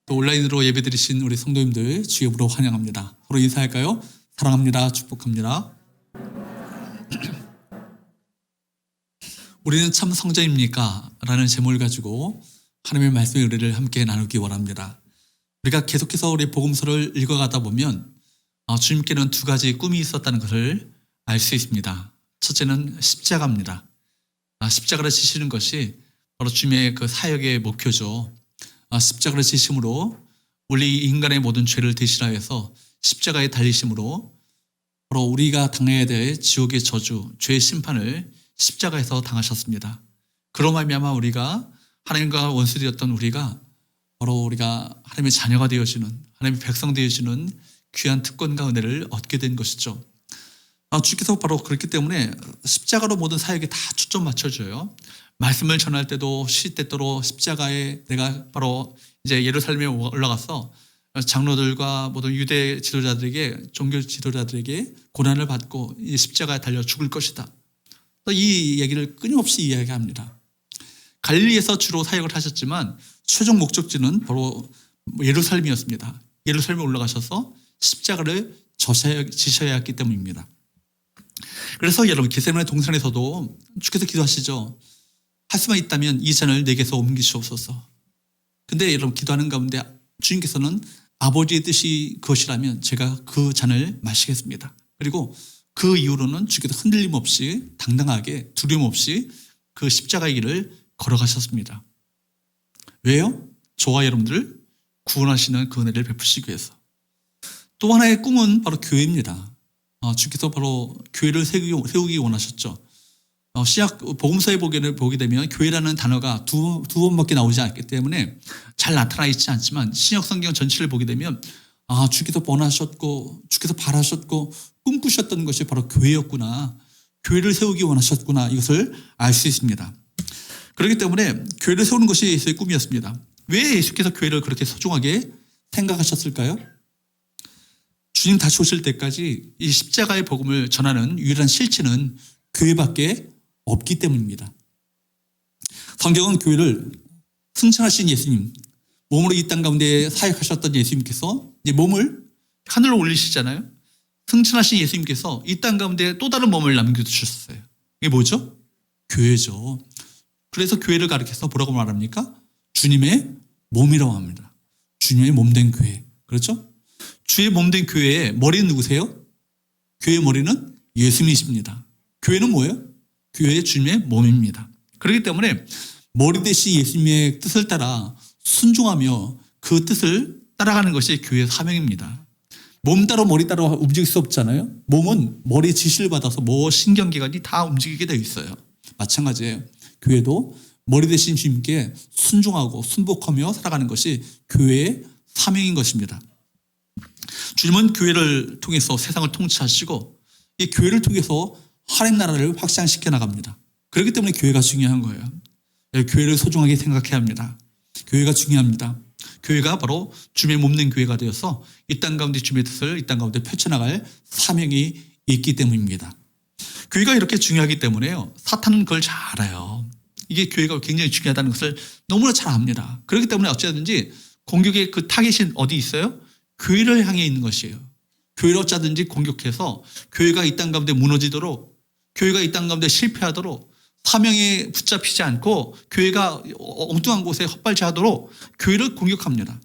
또 온라인으로 예배드리신 우리 성도님들 주의 이름으로 환영합니다. 서로 인사할까요? 사랑합니다. 축복합니다. 우리는 참 성자입니까? 라는 제목을 가지고 하나님의 말씀의 은혜를 함께 나누기 원합니다. 우리가 계속해서 우리 복음서를 읽어가다 보면 주님께는 두 가지 꿈이 있었다는 것을 알 수 있습니다. 첫째는 십자가입니다. 십자가를 지시는 것이 바로 주님의 그 사역의 목표죠. 십자가를 지심으로 우리 인간의 모든 죄를 대신하여서 십자가에 달리심으로 바로 우리가 당해야 될 지옥의 저주, 죄의 심판을 십자가에서 당하셨습니다. 그로 말미암아 우리가 하나님과 원수되었던 우리가 바로 우리가 하나님의 자녀가 되어지는, 하나님의 백성 되어지는 귀한 특권과 은혜를 얻게 된 것이죠. 주께서 바로 그렇기 때문에 십자가로 모든 사역에 다 초점 맞춰줘요. 말씀을 전할 때도 시때때로 십자가에 내가 바로 이제 예루살렘에 올라가서 장로들과 모든 유대 지도자들에게, 종교 지도자들에게 고난을 받고 이 십자가에 달려 죽을 것이다. 이 얘기를 끊임없이 이야기합니다. 갈릴리에서 주로 사역을 하셨지만 최종 목적지는 바로 예루살렘이었습니다. 예루살렘에 올라가셔서 십자가를 지셔야 했기 때문입니다. 그래서 여러분 겟세마네 동산에서도 주께서 기도하시죠. 할 수만 있다면 이 잔을 내게서 옮기시옵소서. 근데 여러분 기도하는 가운데 주님께서는 아버지의 뜻이 그것이라면 제가 그 잔을 마시겠습니다. 그리고 그 이후로는 주께서 흔들림 없이 당당하게 두려움 없이 그 십자가의 길을 걸어가셨습니다. 왜요? 저와 여러분들을 구원하시는 그 은혜를 베푸시기 위해서. 또 하나의 꿈은 바로 교회입니다. 주께서 바로 교회를 세우기 원하셨죠. 신약 복음서에 보게 되면 교회라는 단어가 두 번밖에 나오지 않기 때문에 잘 나타나 있지 않지만 신약 성경 전체를 보게 되면 주께서 원하셨고 주께서 바라셨고 꿈꾸셨던 것이 바로 교회였구나. 교회를 세우기 원하셨구나. 이것을 알 수 있습니다. 그렇기 때문에 교회를 세우는 것이 예수의 꿈이었습니다. 왜 예수께서 교회를 그렇게 소중하게 생각하셨을까요? 주님 다시 오실 때까지 이 십자가의 복음을 전하는 유일한 실체는 교회밖에 없기 때문입니다. 성경은 교회를 승천하신 예수님, 몸으로 이 땅 가운데 사역하셨던 예수님께서 이제 몸을 하늘로 올리시잖아요. 승천하신 예수님께서 이 땅 가운데 또 다른 몸을 남겨두셨어요. 이게 뭐죠? 교회죠. 그래서 교회를 가리켜서 뭐라고 말합니까? 주님의 몸이라고 합니다. 주님의 몸된 교회. 그렇죠? 주의 몸된 교회의 머리는 누구세요? 교회의 머리는 예수님이십니다. 교회는 뭐예요? 교회의 주님의 몸입니다. 그렇기 때문에 머리 대신 예수님의 뜻을 따라 순종하며 그 뜻을 따라가는 것이 교회의 사명입니다. 몸 따로 머리 따로 움직일 수 없잖아요. 몸은 머리 지시를 받아서 신경기관이 다 움직이게 되어 있어요. 마찬가지예요. 교회도 머리 대신 주님께 순종하고 순복하며 살아가는 것이 교회의 사명인 것입니다. 주님은 교회를 통해서 세상을 통치하시고 이 교회를 통해서 하나님 나라를 확장시켜 나갑니다. 그렇기 때문에 교회가 중요한 거예요. 교회를 소중하게 생각해야 합니다. 교회가 중요합니다. 교회가 바로 주님의 몸된 교회가 되어서 이 땅 가운데 주님의 뜻을 이 땅 가운데 펼쳐나갈 사명이 있기 때문입니다. 교회가 이렇게 중요하기 때문에요. 사탄은 그걸 잘 알아요. 이게 교회가 굉장히 중요하다는 것을 너무나 잘 압니다. 그렇기 때문에 어찌하든지 공격의 그 타겟이 어디 있어요? 교회를 향해 있는 것이에요. 교회를 어쩌든지 공격해서 교회가 이 땅 가운데 무너지도록, 교회가 이 땅 가운데 실패하도록, 사명에 붙잡히지 않고 교회가 엉뚱한 곳에 헛발질하도록 교회를 공격합니다.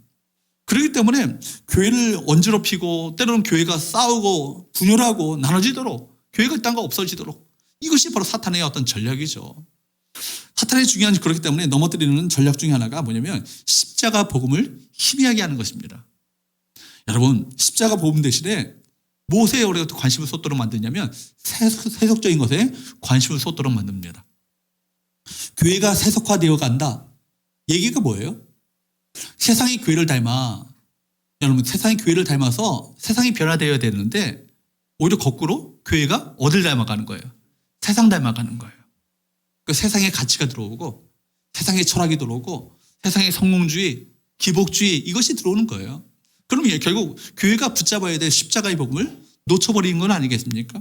그렇기 때문에 교회를 언지럽히고 때로는 교회가 싸우고 분열하고 나눠지도록, 교회가 이 땅가 없어지도록, 이것이 바로 사탄의 어떤 전략이죠. 사탄의 중요한 그렇기 때문에 넘어뜨리는 전략 중에 하나가 뭐냐면 십자가 복음을 희미하게 하는 것입니다. 여러분, 십자가 복음 대신에 무엇에 우리가 관심을 쏟도록 만드냐면 세속적인 것에 관심을 쏟도록 만듭니다. 교회가 세속화되어 간다. 얘기가 뭐예요? 세상이 교회를 닮아. 여러분, 세상이 교회를 닮아서 세상이 변화되어야 되는데 오히려 거꾸로 교회가 어딜 닮아가는 거예요? 세상 닮아가는 거예요. 그 세상의 가치가 들어오고 세상의 철학이 들어오고 세상의 성공주의, 기복주의 이것이 들어오는 거예요. 그럼 결국 교회가 붙잡아야 될 십자가의 복음을 놓쳐버리는 건 아니겠습니까?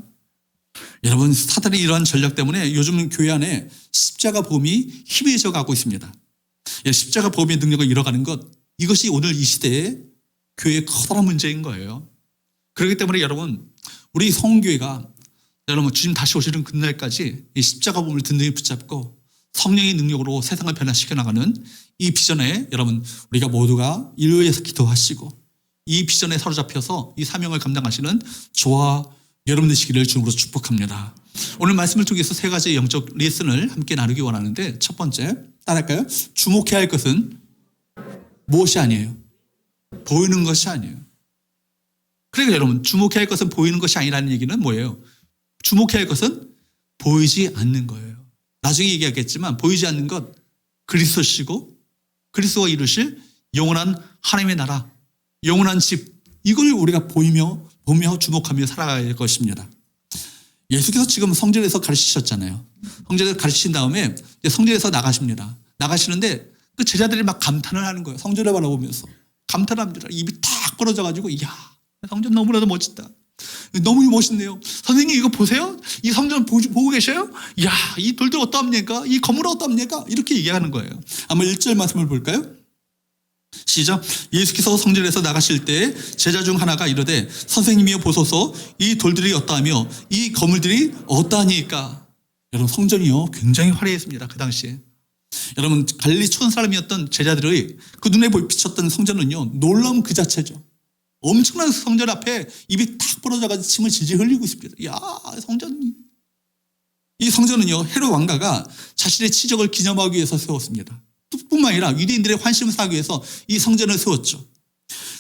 여러분, 사탄의 이러한 전략 때문에 요즘 교회 안에 십자가 복음이 희미해져 가고 있습니다. 십자가 복음의 능력을 잃어가는 것, 이것이 오늘 이 시대의 교회의 커다란 문제인 거예요. 그렇기 때문에 여러분, 우리 성교회가 여러분 주님 다시 오시는 그날까지 이 십자가 몸을 든든히 붙잡고 성령의 능력으로 세상을 변화시켜 나가는 이 비전에 여러분 우리가 모두가 이를 위해서 기도하시고 이 비전에 사로잡혀서 이 사명을 감당하시는 저와 여러분 되시기를 주님으로 축복합니다. 오늘 말씀을 통해서 세 가지 영적 레슨을 함께 나누기 원하는데, 첫 번째 따라할까요? 주목해야 할 것은 무엇이 아니에요? 보이는 것이 아니에요. 그러니까 여러분, 주목해야 할 것은 보이는 것이 아니라는 얘기는 뭐예요? 주목해야 할 것은 보이지 않는 거예요. 나중에 얘기하겠지만 보이지 않는 것, 그리스도시고 그리스도가 이루실 영원한 하나님의 나라, 영원한 집, 이걸 우리가 보며 주목하며 살아가야 할 것입니다. 예수께서 지금 성전에서 가르치셨잖아요. 성전에서 가르치신 다음에 성전에서 나가십니다. 나가시는데 그 제자들이 막 감탄을 하는 거예요. 성전을 바라보면서 감탄합니다. 입이 탁 벌어져가지고, 이야, 성전 너무나도 멋지다. 너무 멋있네요. 선생님 이거 보세요. 이 성전 보고 계셔요? 이야, 이 돌들 어떠합니까? 이 건물 어떠합니까? 이렇게 얘기하는 거예요. 한번 1절 말씀을 볼까요? 시작. 예수께서 성전에서 나가실 때 제자 중 하나가 이르되 선생님이여 보소서, 이 돌들이 어떠하며 이 건물들이 어떠하니까. 여러분, 성전이요 굉장히 화려했습니다. 그 당시에. 여러분, 갈릴리 촌 사람이었던 제자들의 그 눈에 비쳤던 성전은요 놀라움 그 자체죠. 엄청난 성전 앞에 입이 탁 벌어져가지고 침을 질질 흘리고 있습니다. 야, 성전이. 이 성전은요 헤롯 왕가가 자신의 치적을 기념하기 위해서 세웠습니다. 뿐만 아니라 유대인들의 환심을 사기 위해서 이 성전을 세웠죠.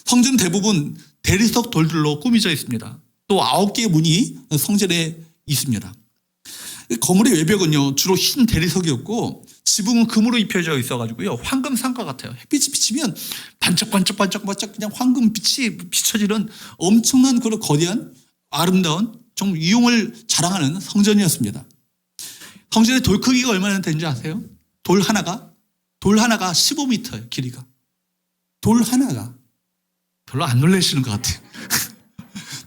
성전 대부분 대리석 돌들로 꾸미져 있습니다. 또 9개의 문이 성전에 있습니다. 건물의 외벽은요 주로 흰 대리석이었고 지붕은 금으로 입혀져 있어가지고요 황금상과 같아요. 햇빛이 비치면 반짝반짝반짝 그냥 황금빛이 비춰지는 엄청난 그런 거대한 아름다운 좀 유용을 자랑하는 성전이었습니다. 성전의 돌 크기가 얼마나 되는지 아세요? 돌 하나가 15m예요. 길이가. 돌 하나가. 별로 안 놀라시는 것 같아요.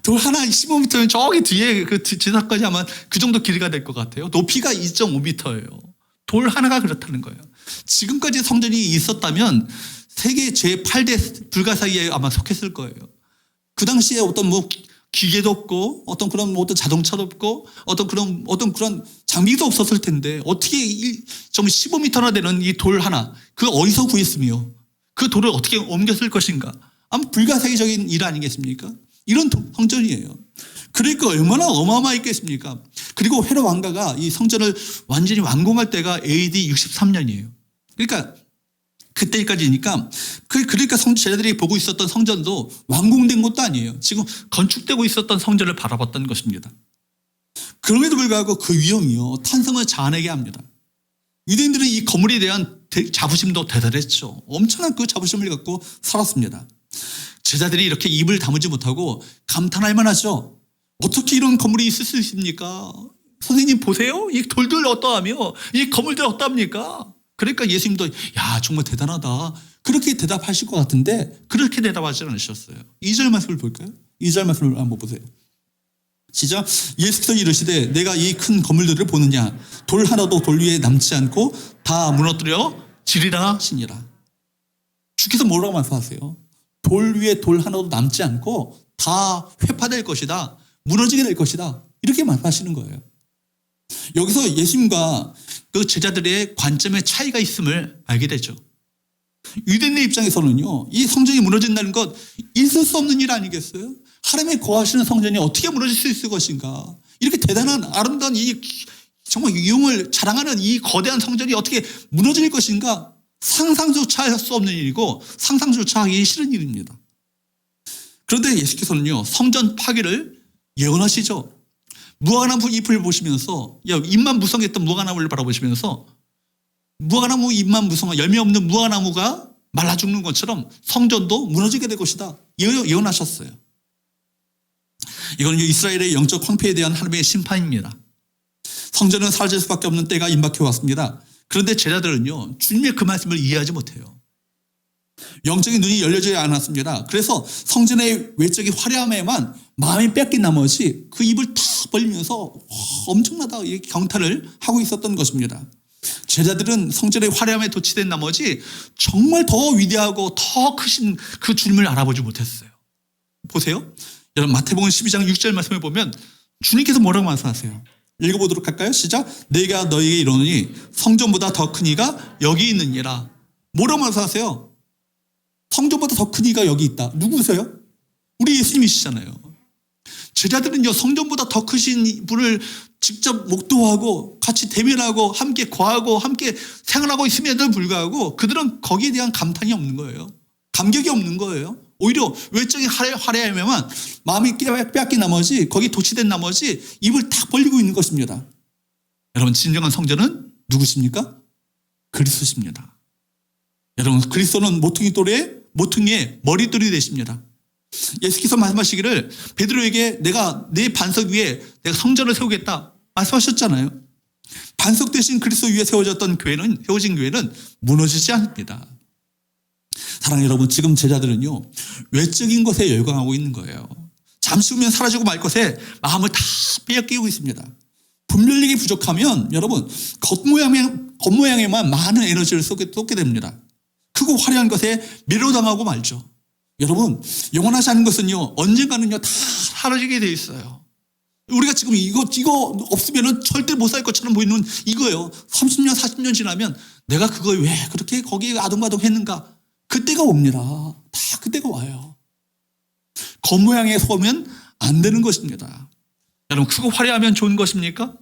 돌 하나 15m면 저기 뒤에 그 지사까지 아마 그 정도 길이가 될 것 같아요. 높이가 2.5m예요. 돌 하나가 그렇다는 거예요. 지금까지 성전이 있었다면 세계 제8대 불가사의에 아마 속했을 거예요. 그 당시에 어떤 기계도 없고 어떤 자동차도 없고 어떤 그런 장비도 없었을 텐데 어떻게 좀 15m나 되는 이 돌 하나, 그 어디서 구했으며 그 돌을 어떻게 옮겼을 것인가? 아마 불가사의적인 일 아니겠습니까? 이런 성전이에요. 그러니까 얼마나 어마어마했겠습니까? 그리고 헤롯 왕가가 이 성전을 완전히 완공할 때가 AD 63년이에요. 그러니까 그때까지니까 그러니까 제자들이 보고 있었던 성전도 완공된 것도 아니에요. 지금 건축되고 있었던 성전을 바라봤던 것입니다. 그럼에도 불구하고 그 위험이요 탄성을 자아내게 합니다. 유대인들은 이 건물에 대한 자부심도 대단했죠. 엄청난 그 자부심을 갖고 살았습니다. 제자들이 이렇게 입을 다물지 못하고 감탄할 만하죠. 어떻게 이런 건물이 있을 수 있습니까? 선생님 보세요. 이 돌들 어떠하며 이 건물들 어떠합니까? 그러니까 예수님도 야, 정말 대단하다, 그렇게 대답하실 것 같은데 그렇게 대답하지 않으셨어요. 2절 말씀을 볼까요? 2절 말씀을 한번 보세요. 시작. 예수께서 이르시되 내가 이 큰 건물들을 보느냐, 돌 하나도 돌 위에 남지 않고 다 무너뜨려 지리라 하시니라. 주께서 뭐라고 말씀하세요? 돌 위에 돌 하나도 남지 않고 다 회파될 것이다, 무너지게 될 것이다, 이렇게 말씀하시는 거예요. 여기서 예수님과 그 제자들의 관점의 차이가 있음을 알게 되죠. 유대인의 입장에서는요 이 성전이 무너진다는 것 있을 수 없는 일 아니겠어요? 하나님의 거하시는 성전이 어떻게 무너질 수 있을 것인가? 이렇게 대단한 아름다운 이 정말 유용을 자랑하는 이 거대한 성전이 어떻게 무너질 것인가? 상상조차 할 수 없는 일이고 상상조차 하기 싫은 일입니다. 그런데 예수께서는요 성전 파괴를 예언하시죠. 무화과나무 잎을 보시면서, 잎만 무성했던 무화과나무를 바라보시면서 무화과나무 잎만 무성한 열매 없는 무화과나무가 말라 죽는 것처럼 성전도 무너지게 될 것이다, 예언하셨어요. 이거는 이스라엘의 영적 황폐에 대한 하나님의 심판입니다. 성전은 사라질 수밖에 없는 때가 임박해 왔습니다. 그런데 제자들은요 주님의 그 말씀을 이해하지 못해요. 영적인 눈이 열려지지 않았습니다. 그래서 성전의 외적인 화려함에만 마음이 뺏긴 나머지 그 입을 탁 벌리면서 엄청나다 이렇게 경탄을 하고 있었던 것입니다. 제자들은 성전의 화려함에 도취된 나머지 정말 더 위대하고 더 크신 그 주님을 알아보지 못했어요. 보세요. 여러분 마태복음 12장 6절 말씀을 보면 주님께서 뭐라고 말씀하세요? 읽어보도록 할까요? 시작. 내가 너희에게 이르노니 성전보다 더 큰 이가 여기 있느니라. 뭐라고 말씀하세요? 성전보다 더 큰 이가 여기 있다. 누구세요? 우리 예수님이시잖아요. 제자들은요, 성전보다 더 크신 분을 직접 목도하고 같이 대면하고 함께 거하고 함께 생활하고 있음에도 불구하고 그들은 거기에 대한 감탄이 없는 거예요. 감격이 없는 거예요. 오히려 외적인 화려함에만 마음이 빼앗긴 나머지 거기 도취된 나머지 입을 탁 벌리고 있는 것입니다. 여러분 진정한 성전은 누구십니까? 그리스도십니다. 여러분 그리스도는 모퉁이의 머릿돌이 되십니다. 예수께서 말씀하시기를 베드로에게 내가 내 반석 위에 내가 성전을 세우겠다 말씀하셨잖아요. 반석 대신 그리스도 위에 세워진 교회는 무너지지 않습니다. 사랑하는 여러분, 지금 제자들은요 외적인 것에 열광하고 있는 거예요. 잠시 후면 사라지고 말 것에 마음을 다 빼앗기고 있습니다. 분별력이 부족하면 여러분 겉모양에만 많은 에너지를 쏟게 됩니다. 크고 화려한 것에 매료당하고 말죠. 여러분 영원하지 않은 것은요 언젠가는요 다 사라지게 돼 있어요. 우리가 지금 이거 없으면은 절대 못 살 것처럼 보이는 이거예요. 30년 40년 지나면 내가 그걸 왜 그렇게 거기에 아동바동 했는가, 그때가 옵니다. 다 그때가 와요. 겉모양에 속으면 안 되는 것입니다. 여러분 크고 화려하면 좋은 것입니까?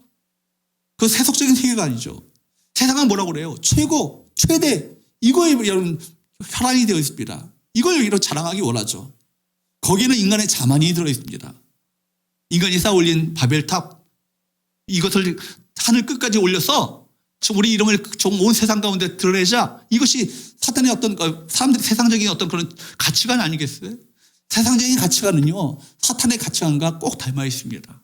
그 세속적인 세계가 아니죠. 세상은 뭐라고 그래요? 최고, 최대, 이거에 여러분 혈안이 되어 있습니다. 이걸 여기로 자랑하기 원하죠. 거기에는 인간의 자만이 들어있습니다. 인간이 쌓아 올린 바벨탑, 이것을 하늘 끝까지 올려서 우리 이름을 온 세상 가운데 드러내자, 이것이 사탄의 어떤 사람들의 세상적인 어떤 그런 가치관 아니겠어요? 세상적인 가치관은요 사탄의 가치관과 꼭 닮아 있습니다.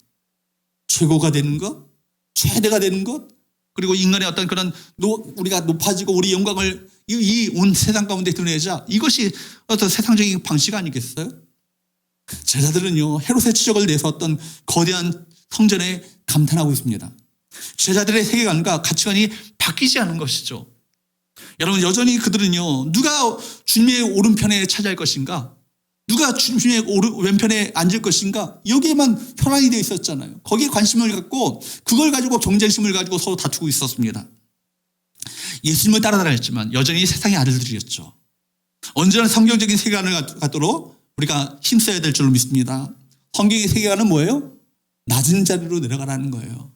최고가 되는 것, 최대가 되는 것, 그리고 인간의 어떤 그런 우리가 높아지고 우리 영광을 이 온 세상 가운데 드러내자, 이것이 어떤 세상적인 방식 아니겠어요? 제자들은요 헤롯의 치적을 내서 어떤 거대한 성전에 감탄하고 있습니다. 제자들의 세계관과 가치관이 바뀌지 않은 것이죠. 여러분 여전히 그들은요 누가 주님의 오른편에 차지할 것인가, 누가 주님의 왼편에 앉을 것인가, 여기에만 혈안이 되어 있었잖아요. 거기에 관심을 갖고 그걸 가지고 경쟁심을 가지고 서로 다투고 있었습니다. 예수님을 따라다녔지만 여전히 세상의 아들들이었죠. 언제나 성경적인 세계관을 갖도록 우리가 힘써야 될 줄로 믿습니다. 성경의 세계관은 뭐예요? 낮은 자리로 내려가라는 거예요.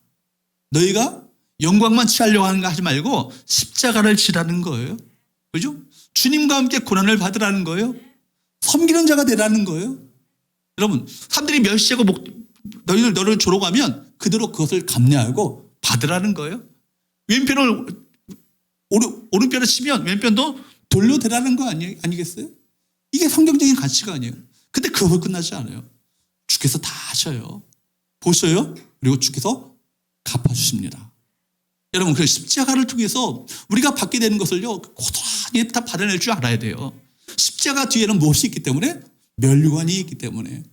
너희가 영광만 취하려고 하는 거 하지 말고 십자가를 지라는 거예요. 그죠? 주님과 함께 고난을 받으라는 거예요. 섬기는 자가 되라는 거예요. 여러분 사람들이 멸시하고 너를 조롱하면 그대로 그것을 감내하고 받으라는 거예요. 오른편을 치면 왼편도 돌려대라는 거 아니겠어요? 이게 성경적인 가치가 아니에요. 근데 그거 끝나지 않아요. 주께서 다 하셔요. 보셔요. 그리고 주께서 갚아주십니다. 여러분 그 십자가를 통해서 우리가 받게 되는 것을요 고스란히 다 받아낼 줄 알아야 돼요. 십자가 뒤에는 무엇이 있기 때문에? 면류관이 있기 때문에.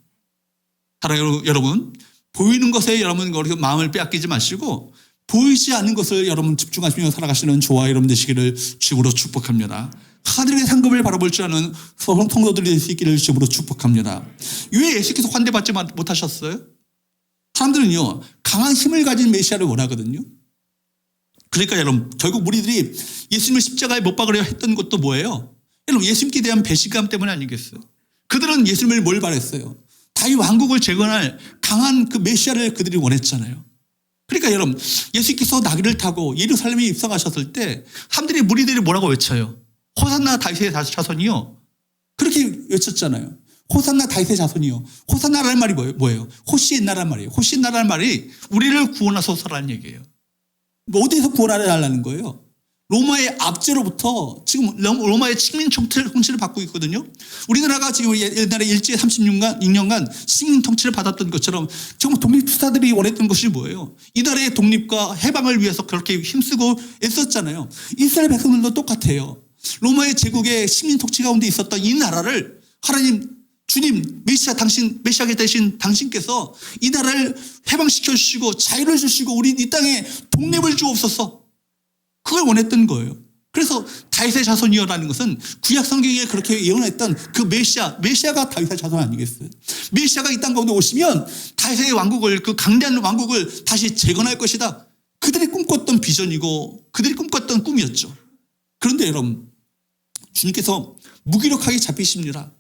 사랑하는 여러분, 보이는 것에 여러분 마음을 빼앗기지 마시고 보이지 않는 것을 여러분 집중하시며 살아가시는 저와 여러분 되시기를 주님으로 축복합니다. 하늘의 상급을 바라볼 줄 아는 성도들이 될 수 있기를 주님으로 축복합니다. 왜 예수께서 환대받지 못하셨어요? 사람들은요 강한 힘을 가진 메시아를 원하거든요. 그러니까 여러분 결국 무리들이 예수님을 십자가에 못 박으려 했던 것도 뭐예요? 여러분 예수님께 대한 배신감 때문 아니겠어요? 그들은 예수님을 뭘 바랬어요? 다윗 왕국을 재건할 강한 그 메시아를 그들이 원했잖아요. 그러니까 여러분 예수께서 나귀를 타고 예루살렘에 입성하셨을 때 사람들이 무리들이 뭐라고 외쳐요? 호산나 다윗의 자손이요. 그렇게 외쳤잖아요. 호산나 다윗의 자손이요. 호산나라는 말이 뭐예요? 호시엔나라는 말이에요. 호시엔나라는 말이 우리를 구원하소서라는 얘기예요. 어디에서 구원하려는 거예요? 로마의 압제로부터 지금 로마의 식민 통치를 받고 있거든요. 우리나라가 지금 옛날에 일제 36년간 식민 통치를 받았던 것처럼 정말 독립투사들이 원했던 것이 뭐예요? 이 나라의 독립과 해방을 위해서 그렇게 힘쓰고 애썼잖아요. 이스라엘 백성들도 똑같아요. 로마의 제국의 식민 통치 가운데 있었던 이 나라를 하나님 주님 메시아가 되신 당신께서 이 나라를 해방시켜 주시고 자유를 주시고 우리 이 땅에 독립을 주옵소서. 그걸 원했던 거예요. 그래서 다윗의 자손이여라는 것은 구약 성경에 그렇게 예언했던 그 메시아가 다윗의 자손 아니겠어요? 메시아가 이 땅 가운데 오시면 다윗의 왕국을, 그 강대한 왕국을 다시 재건할 것이다. 그들이 꿈꿨던 비전이고 그들이 꿈꿨던 꿈이었죠. 그런데 여러분, 주님께서 무기력하게 잡히십니다.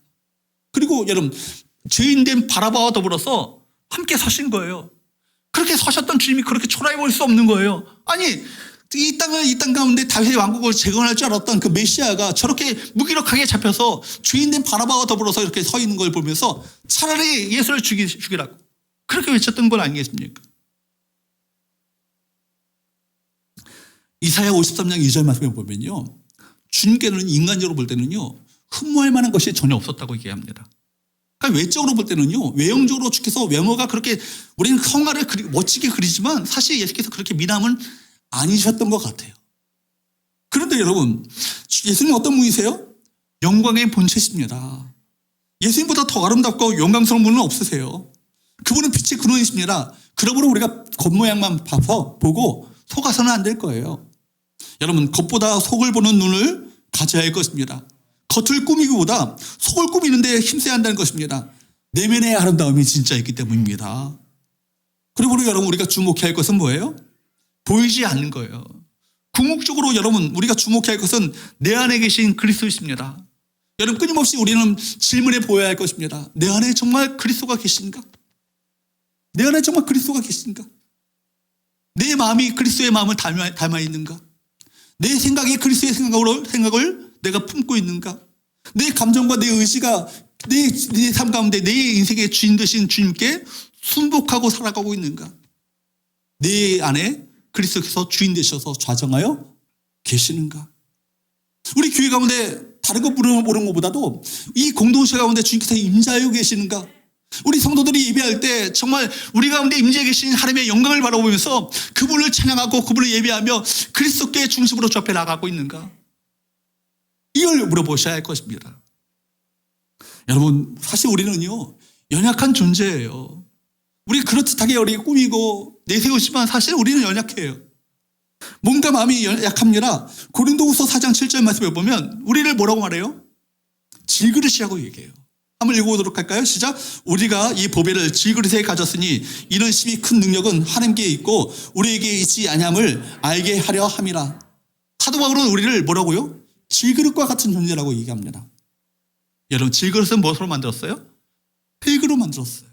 그리고 여러분, 죄인된 바라바와 더불어서 함께 서신 거예요. 그렇게 서셨던 주님이 그렇게 초라해 보일 수 없는 거예요. 아니, 이 땅 가운데 다윗의 왕국을 재건할 줄 알았던 그 메시아가 저렇게 무기력하게 잡혀서 죄인된 바라바와 더불어서 이렇게 서 있는 걸 보면서 차라리 예수를 죽이라고 그렇게 외쳤던 건 아니겠습니까? 이사야 53장 2절 말씀에 보면요, 주님께는 인간적으로 볼 때는요 흠모할 만한 것이 전혀 없었다고 얘기합니다. 그러니까 외적으로 볼 때는요, 외형적으로 주께서 외모가 그렇게, 우리는 성화를 멋지게 그리지만 사실 예수께서 그렇게 미남은 아니셨던 것 같아요. 그런데 여러분, 예수님 어떤 분이세요? 영광의 본체십니다. 예수님보다 더 아름답고 영광스러운 분은 없으세요. 그분은 빛의 근원이십니다. 그러므로 우리가 겉모양만 보고 속아서는 안 될 거예요. 여러분, 겉보다 속을 보는 눈을 가져야 할 것입니다. 겉을 꾸미기보다 속을 꾸미는데 힘써야 한다는 것입니다. 내면의 아름다움이 진짜 있기 때문입니다. 그리고 여러분, 우리가 주목해야 할 것은 뭐예요? 보이지 않는 거예요. 궁극적으로 여러분, 우리가 주목해야 할 것은 내 안에 계신 그리스도이십니다. 여러분, 끊임없이 우리는 질문해 보여야 할 것입니다. 내 안에 정말 그리스도가 계신가? 내 안에 정말 그리스도가 계신가? 내 마음이 그리스도의 마음을 담아 있는가? 내 생각이 그리스도의 생각을 내가 품고 있는가? 내 감정과 내 의지가 내 삶 가운데 내 인생의 주인 되신 주님께 순복하고 살아가고 있는가? 내 안에 그리스도께서 주인 되셔서 좌정하여 계시는가? 우리 교회 가운데 다른 것 모르는 것보다도 이 공동체 가운데 주님께서 임재하여 계시는가? 우리 성도들이 예배할 때 정말 우리 가운데 임재해 계신 하나님의 영광을 바라보면서 그분을 찬양하고 그분을 예배하며 그리스도께 중심으로 주 앞에 나가고 있는가? 이걸 물어보셔야 할 것입니다. 여러분, 사실 우리는요 연약한 존재예요. 우리 그렇듯하게 우리가 꾸미고 내세우지만 사실 우리는 연약해요. 몸과 마음이 약합니다. 고린도후서 4장 7절 말씀에 보면 우리를 뭐라고 말해요? 질그릇이라고 얘기해요. 한번 읽어보도록 할까요? 시작. 우리가 이 보배를 질그릇에 가졌으니 이런 심히 큰 능력은 하나님께 있고 우리에게 있지 아니함을 알게 하려 함이라. 사도 바울은 우리를 뭐라고요? 질그릇과 같은 존재라고 얘기합니다. 여러분, 질그릇은 무엇으로 만들었어요? 흙으로 만들었어요.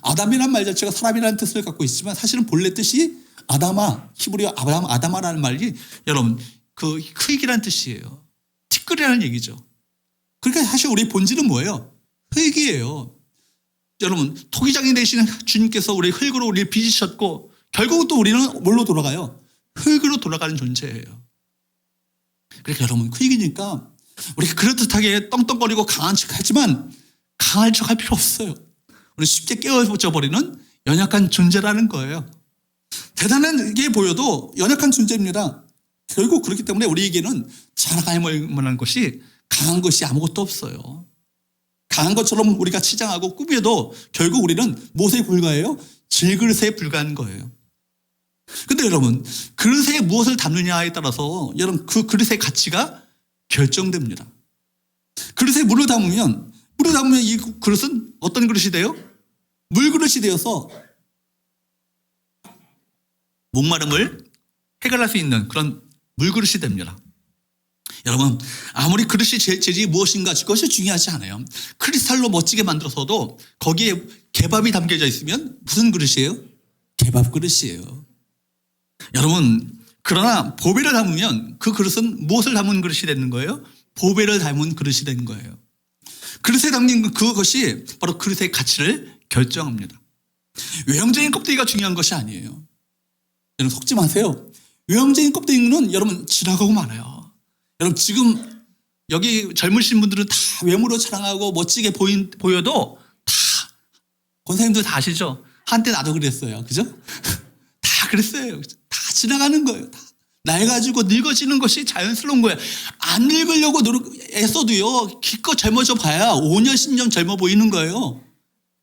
아담이라는 말 자체가 사람이라는 뜻을 갖고 있지만 사실은 본래 뜻이 아담아, 히브리어 아담아라는 말이 여러분 그 흙이라는 뜻이에요. 티끌이라는 얘기죠. 그러니까 사실 우리 본질은 뭐예요? 흙이에요. 여러분, 토기장이 되시는 주님께서 우리 흙으로 우리를 빚으셨고 결국은 또 우리는 뭘로 돌아가요? 흙으로 돌아가는 존재예요. 그러니까 여러분, 흙이니까 우리가 그렇듯하게 떵떵거리고 강한 척하지만 강할 척할 필요 없어요. 우리 쉽게 깨어져 버리는 연약한 존재라는 거예요. 대단한 게 보여도 연약한 존재입니다. 결국 그렇기 때문에 우리에게는 자랑할 만한 것이 강한 것이 아무것도 없어요. 강한 것처럼 우리가 치장하고 꾸며도 결국 우리는 무엇에 불과해요? 질그릇에 불과한 거예요. 근데 여러분, 그릇에 무엇을 담느냐에 따라서 여러분 그 그릇의 가치가 결정됩니다. 그릇에 물을 담으면 이 그릇은 어떤 그릇이 돼요? 물그릇이 되어서 목마름을 해결할 수 있는 그런 물그릇이 됩니다. 여러분, 아무리 그릇이 재질이 무엇인가 그것이 중요하지 않아요. 크리스탈로 멋지게 만들어서도 거기에 개밥이 담겨져 있으면 무슨 그릇이에요? 개밥 그릇이에요. 여러분, 그러나 보배를 담으면 그 그릇은 무엇을 담은 그릇이 되는 거예요? 보배를 담은 그릇이 되는 거예요. 그릇에 담긴 그것이 바로 그릇의 가치를 결정합니다. 외형적인 껍데기가 중요한 것이 아니에요. 여러분, 속지 마세요. 외형적인 껍데기는 여러분 지나가고 말아요. 여러분, 지금 여기 젊으신 분들은 다 외모로 자랑하고 멋지게 보여도 다, 권사님들 다 아시죠? 한때 나도 그랬어요. 그죠? 다 그랬어요. 다 지나가는 거예요. 다. 나이 가지고 늙어지는 것이 자연스러운 거예요. 안 늙으려고 애써도요, 기껏 젊어져 봐야 5년, 10년 젊어 보이는 거예요.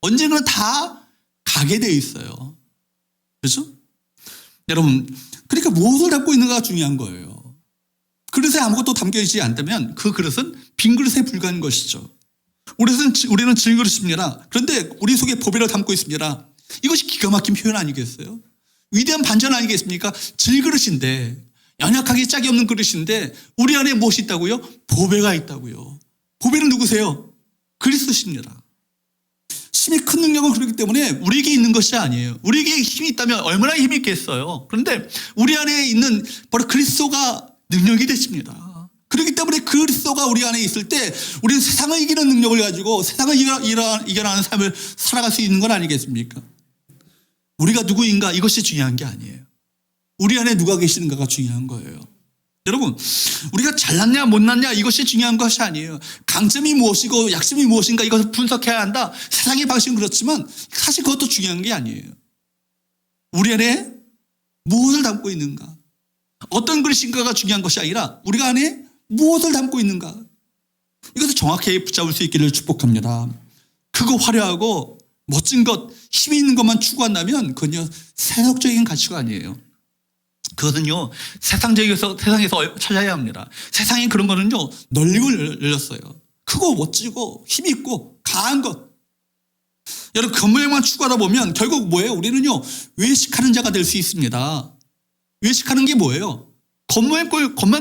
언젠가는 다 가게 돼 있어요. 그렇죠? 여러분, 그러니까 무엇을 담고 있는가가 중요한 거예요. 그릇에 아무것도 담겨있지 않다면 그 그릇은 빈 그릇에 불과한 것이죠. 우리는 질그릇입니다. 그런데 우리 속에 보배를 담고 있습니다. 이것이 기가 막힌 표현 아니겠어요? 위대한 반전 아니겠습니까? 질그릇인데, 연약하게 짝이 없는 그릇인데 우리 안에 무엇이 있다고요? 보배가 있다고요. 보배는 누구세요? 그리스도십니다. 힘이 큰 능력은 그렇기 때문에 우리에게 있는 것이 아니에요. 우리에게 힘이 있다면 얼마나 힘이 있겠어요. 그런데 우리 안에 있는 바로 그리스도가 능력이 되십니다. 그렇기 때문에 그리스도가 우리 안에 있을 때 우리는 세상을 이기는 능력을 가지고 세상을 이겨나가는 삶을 살아갈 수 있는 건 아니겠습니까? 우리가 누구인가 이것이 중요한 게 아니에요. 우리 안에 누가 계시는가가 중요한 거예요. 여러분, 우리가 잘났냐 못났냐 이것이 중요한 것이 아니에요. 강점이 무엇이고 약점이 무엇인가 이것을 분석해야 한다. 세상의 방식은 그렇지만 사실 그것도 중요한 게 아니에요. 우리 안에 무엇을 담고 있는가, 어떤 그릇인가가 중요한 것이 아니라 우리가 안에 무엇을 담고 있는가, 이것을 정확히 붙잡을 수 있기를 축복합니다. 크고 화려하고 멋진 것, 힘이 있는 것만 추구한다면 그건요 세속적인 가치가 아니에요. 그것은요 세상에서 찾아야 합니다. 세상에 그런 거는요 널리고 열렸어요. 크고 멋지고 힘이 있고 강한 것. 여러분 겉모양만 추구하다 보면 결국 뭐예요? 우리는요 외식하는 자가 될 수 있습니다. 외식하는 게 뭐예요? 겉만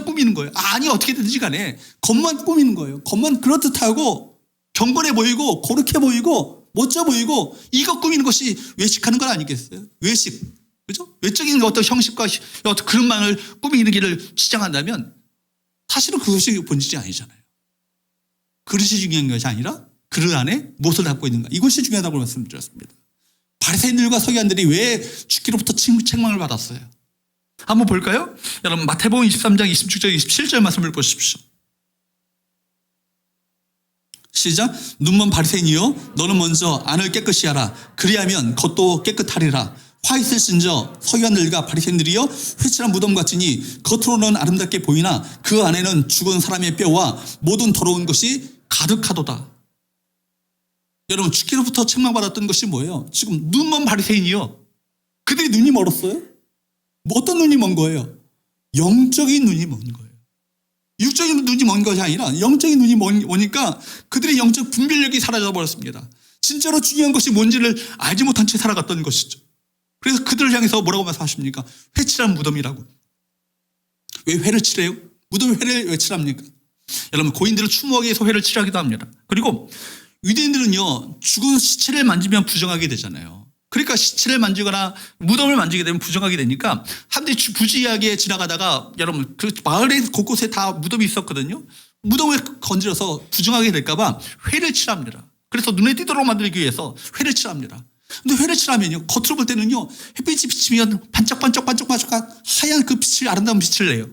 꾸미는 거예요. 아니 어떻게든지 간에 겉만 꾸미는 거예요. 겉만 그렇듯하고 경건해 보이고 거룩해 보이고 멋져 보이고 이것 꾸미는 것이 외식하는 건 아니겠어요? 외식. 그죠? 외적인 어떤 형식과 어떤 그릇만을 꾸미는 길을 지향한다면 사실은 그것이 본질이 아니잖아요. 그릇이 중요한 것이 아니라 그릇 안에 무엇을 담고 있는가, 이것이 중요하다고 말씀드렸습니다. 바리새인들과 서기관들이 왜 주께로부터 책망을 받았어요? 한번 볼까요? 여러분 마태복음 23장 26절 27절 말씀을 보십시오. 시작. 눈먼 바리새인이여 너는 먼저 안을 깨끗이 하라. 그리하면 겉도 깨끗하리라. 화 있을진저 서기관들과 바리새인들이여 회칠한 무덤 같으니 겉으로는 아름답게 보이나 그 안에는 죽은 사람의 뼈와 모든 더러운 것이 가득하도다. 여러분 주께로부터 책망받았던 것이 뭐예요? 지금 눈먼 바리새인이요. 그들이 눈이 멀었어요? 뭐 어떤 눈이 먼 거예요? 영적인 눈이 먼 거예요. 육적인 눈이 먼 것이 아니라 영적인 눈이 머니까 그들의 영적 분별력이 사라져 버렸습니다. 진짜로 중요한 것이 뭔지를 알지 못한 채 살아갔던 것이죠. 그래서 그들을 향해서 뭐라고 말씀하십니까? 회칠한 무덤이라고. 왜 회를 칠해요? 무덤에 회를 왜 칠합니까? 여러분 고인들은 추모하기 위해서 회를 칠하기도 합니다. 그리고 유대인들은요 죽은 시체를 만지면 부정하게 되잖아요. 그러니까 시체를 만지거나 무덤을 만지게 되면 부정하게 되니까 한때 부지하게 지나가다가 여러분 그 마을에 곳곳에 다 무덤이 있었거든요. 무덤을 건드려서 부정하게 될까 봐 회를 칠합니다. 그래서 눈에 띄도록 만들기 위해서 회를 칠합니다. 근데 회를 칠하면요 겉으로 볼 때는요 햇빛이 비치면 반짝반짝한 하얀 그 빛을, 아름다운 빛을 내요.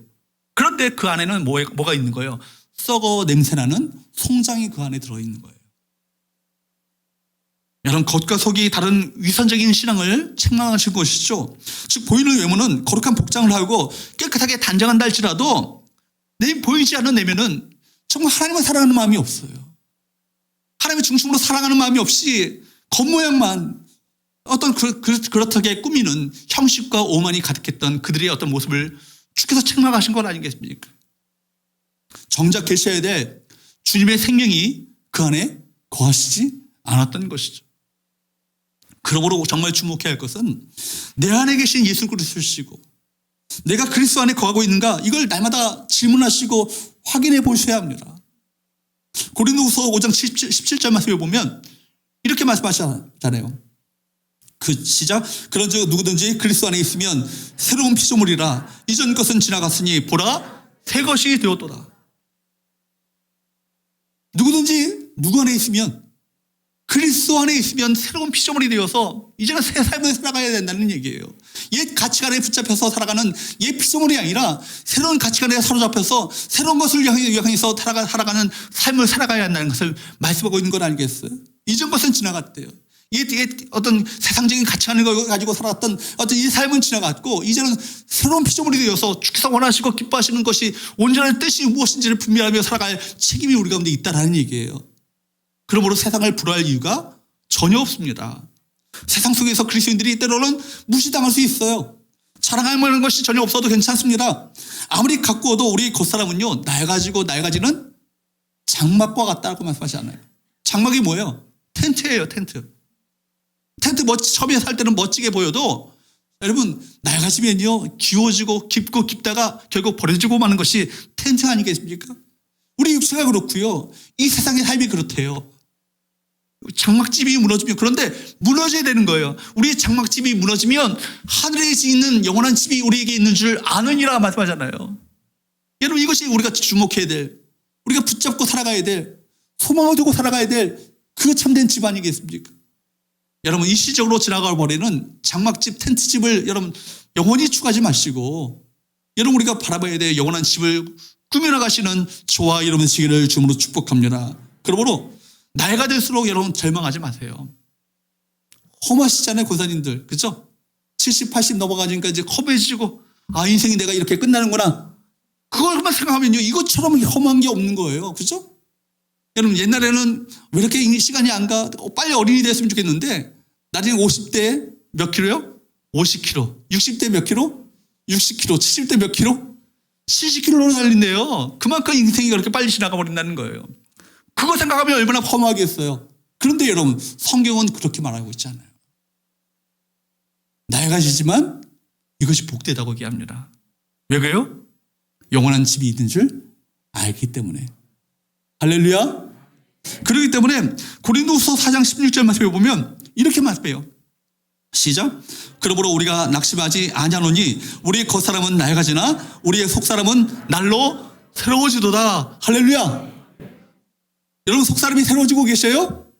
그런데 그 안에는 뭐가 있는 거예요? 썩어 냄새나는 송장이 그 안에 들어있는 거예요. 여러분 겉과 속이 다른 위선적인 신앙을 책망하신 것이죠. 즉 보이는 외모는 거룩한 복장을 하고 깨끗하게 단정한다 할지라도 보이지 않는 내면은 정말 하나님을 사랑하는 마음이 없어요. 하나님의 중심으로 사랑하는 마음이 없이 겉모양만 어떤 그렇게 꾸미는 형식과 오만이 가득했던 그들의 어떤 모습을 주께서 책망하신 건 아니겠습니까? 정작 계셔야 될 주님의 생명이 그 안에 거하시지 않았던 것이죠. 그러므로 정말 주목해야 할 것은 내 안에 계신 예수 그리스도시고 내가 그리스도 안에 거하고 있는가, 이걸 날마다 질문하시고 확인해 보셔야 합니다. 고린도후서 5장 17절 말씀을 보면 이렇게 말씀하시잖아요. 시작. 그런즉 누구든지 그리스도 안에 있으면 새로운 피조물이라. 이전 것은 지나갔으니 보라 새 것이 되었도다. 누구든지 누구 안에 있으면, 그리스도 안에 있으면 새로운 피조물이 되어서 이제는 새 삶을 살아가야 된다는 얘기예요. 옛 가치관에 붙잡혀서 살아가는 옛 피조물이 아니라 새로운 가치관에 사로잡혀서 새로운 것을 향해서 살아가는 삶을 살아가야 한다는 것을 말씀하고 있는 건 아니겠어요? 이전 것은 지나갔대요. 옛 어떤 세상적인 가치관을 가지고 살았던 어떤 이 삶은 지나갔고 이제는 새로운 피조물이 되어서 주께서 원하시고 기뻐하시는 것이 온전한 뜻이 무엇인지를 분별하며 살아갈 책임이 우리 가운데 있다라는 얘기예요. 그러므로 세상을 불화할 이유가 전혀 없습니다. 세상 속에서 그리스도인들이 때로는 무시당할 수 있어요. 자랑할 만한 것이 전혀 없어도 괜찮습니다. 아무리 가꾸어도 우리 겉사람은요, 낡아지는 장막과 같다고 말씀하시잖아요. 장막이 뭐예요? 텐트예요, 텐트. 텐트 처음에 살 때는 멋지게 보여도 여러분, 낡아지면요, 기워지고 깊고 깊다가 결국 버려지고 마는 것이 텐트 아니겠습니까? 우리 육체가 그렇고요. 이 세상의 삶이 그렇대요. 장막집이 무너지면, 그런데 무너져야 되는 거예요. 우리의 장막집이 무너지면 하늘에 있는 영원한 집이 우리에게 있는 줄 아느니라 말씀하잖아요. 여러분, 이것이 우리가 주목해야 될, 우리가 붙잡고 살아가야 될, 소망을 두고 살아가야 될 그 참된 집 아니겠습니까? 여러분, 일시적으로 지나가 버리는 장막집, 텐트집을 여러분 영원히 추구하지 마시고, 여러분 우리가 바라봐야 될 영원한 집을 꾸며나가시는 저와 여러분 되시기를 주님으로 축복합니다. 그러므로 나이가 들수록 여러분 절망하지 마세요. 험하시잖아요, 고사님들. 그죠? 70, 80 넘어가니까 이제 험해지고, 아, 인생이 내가 이렇게 끝나는구나. 그걸만 생각하면요, 이것처럼 험한 게 없는 거예요. 그죠? 여러분, 옛날에는 왜 이렇게 시간이 안 가? 빨리 어린이 됐으면 좋겠는데, 나중에 50대 몇 킬로요? 50kg. 60대 몇 킬로? 60kg. 70대 몇 킬로? 70kg로 달린대요. 그만큼 인생이 그렇게 빨리 지나가 버린다는 거예요. 그거 생각하면 얼마나 험하겠어요. 그런데 여러분, 성경은 그렇게 말하고 있잖아요. 낡아지지만 이것이 복되다고 얘기합니다. 왜 그래요? 영원한 집이 있는 줄 알기 때문에. 할렐루야. 그렇기 때문에 고린도후서 4장 16절 말씀에 보면 이렇게 말씀해요. 시작. 그러므로 우리가 낙심하지 아니하노니 우리의 겉사람은 낡아지나 우리의 속사람은 날로 새로워지도다. 할렐루야. 여러분, 속사람이 새로워지고 계셔요?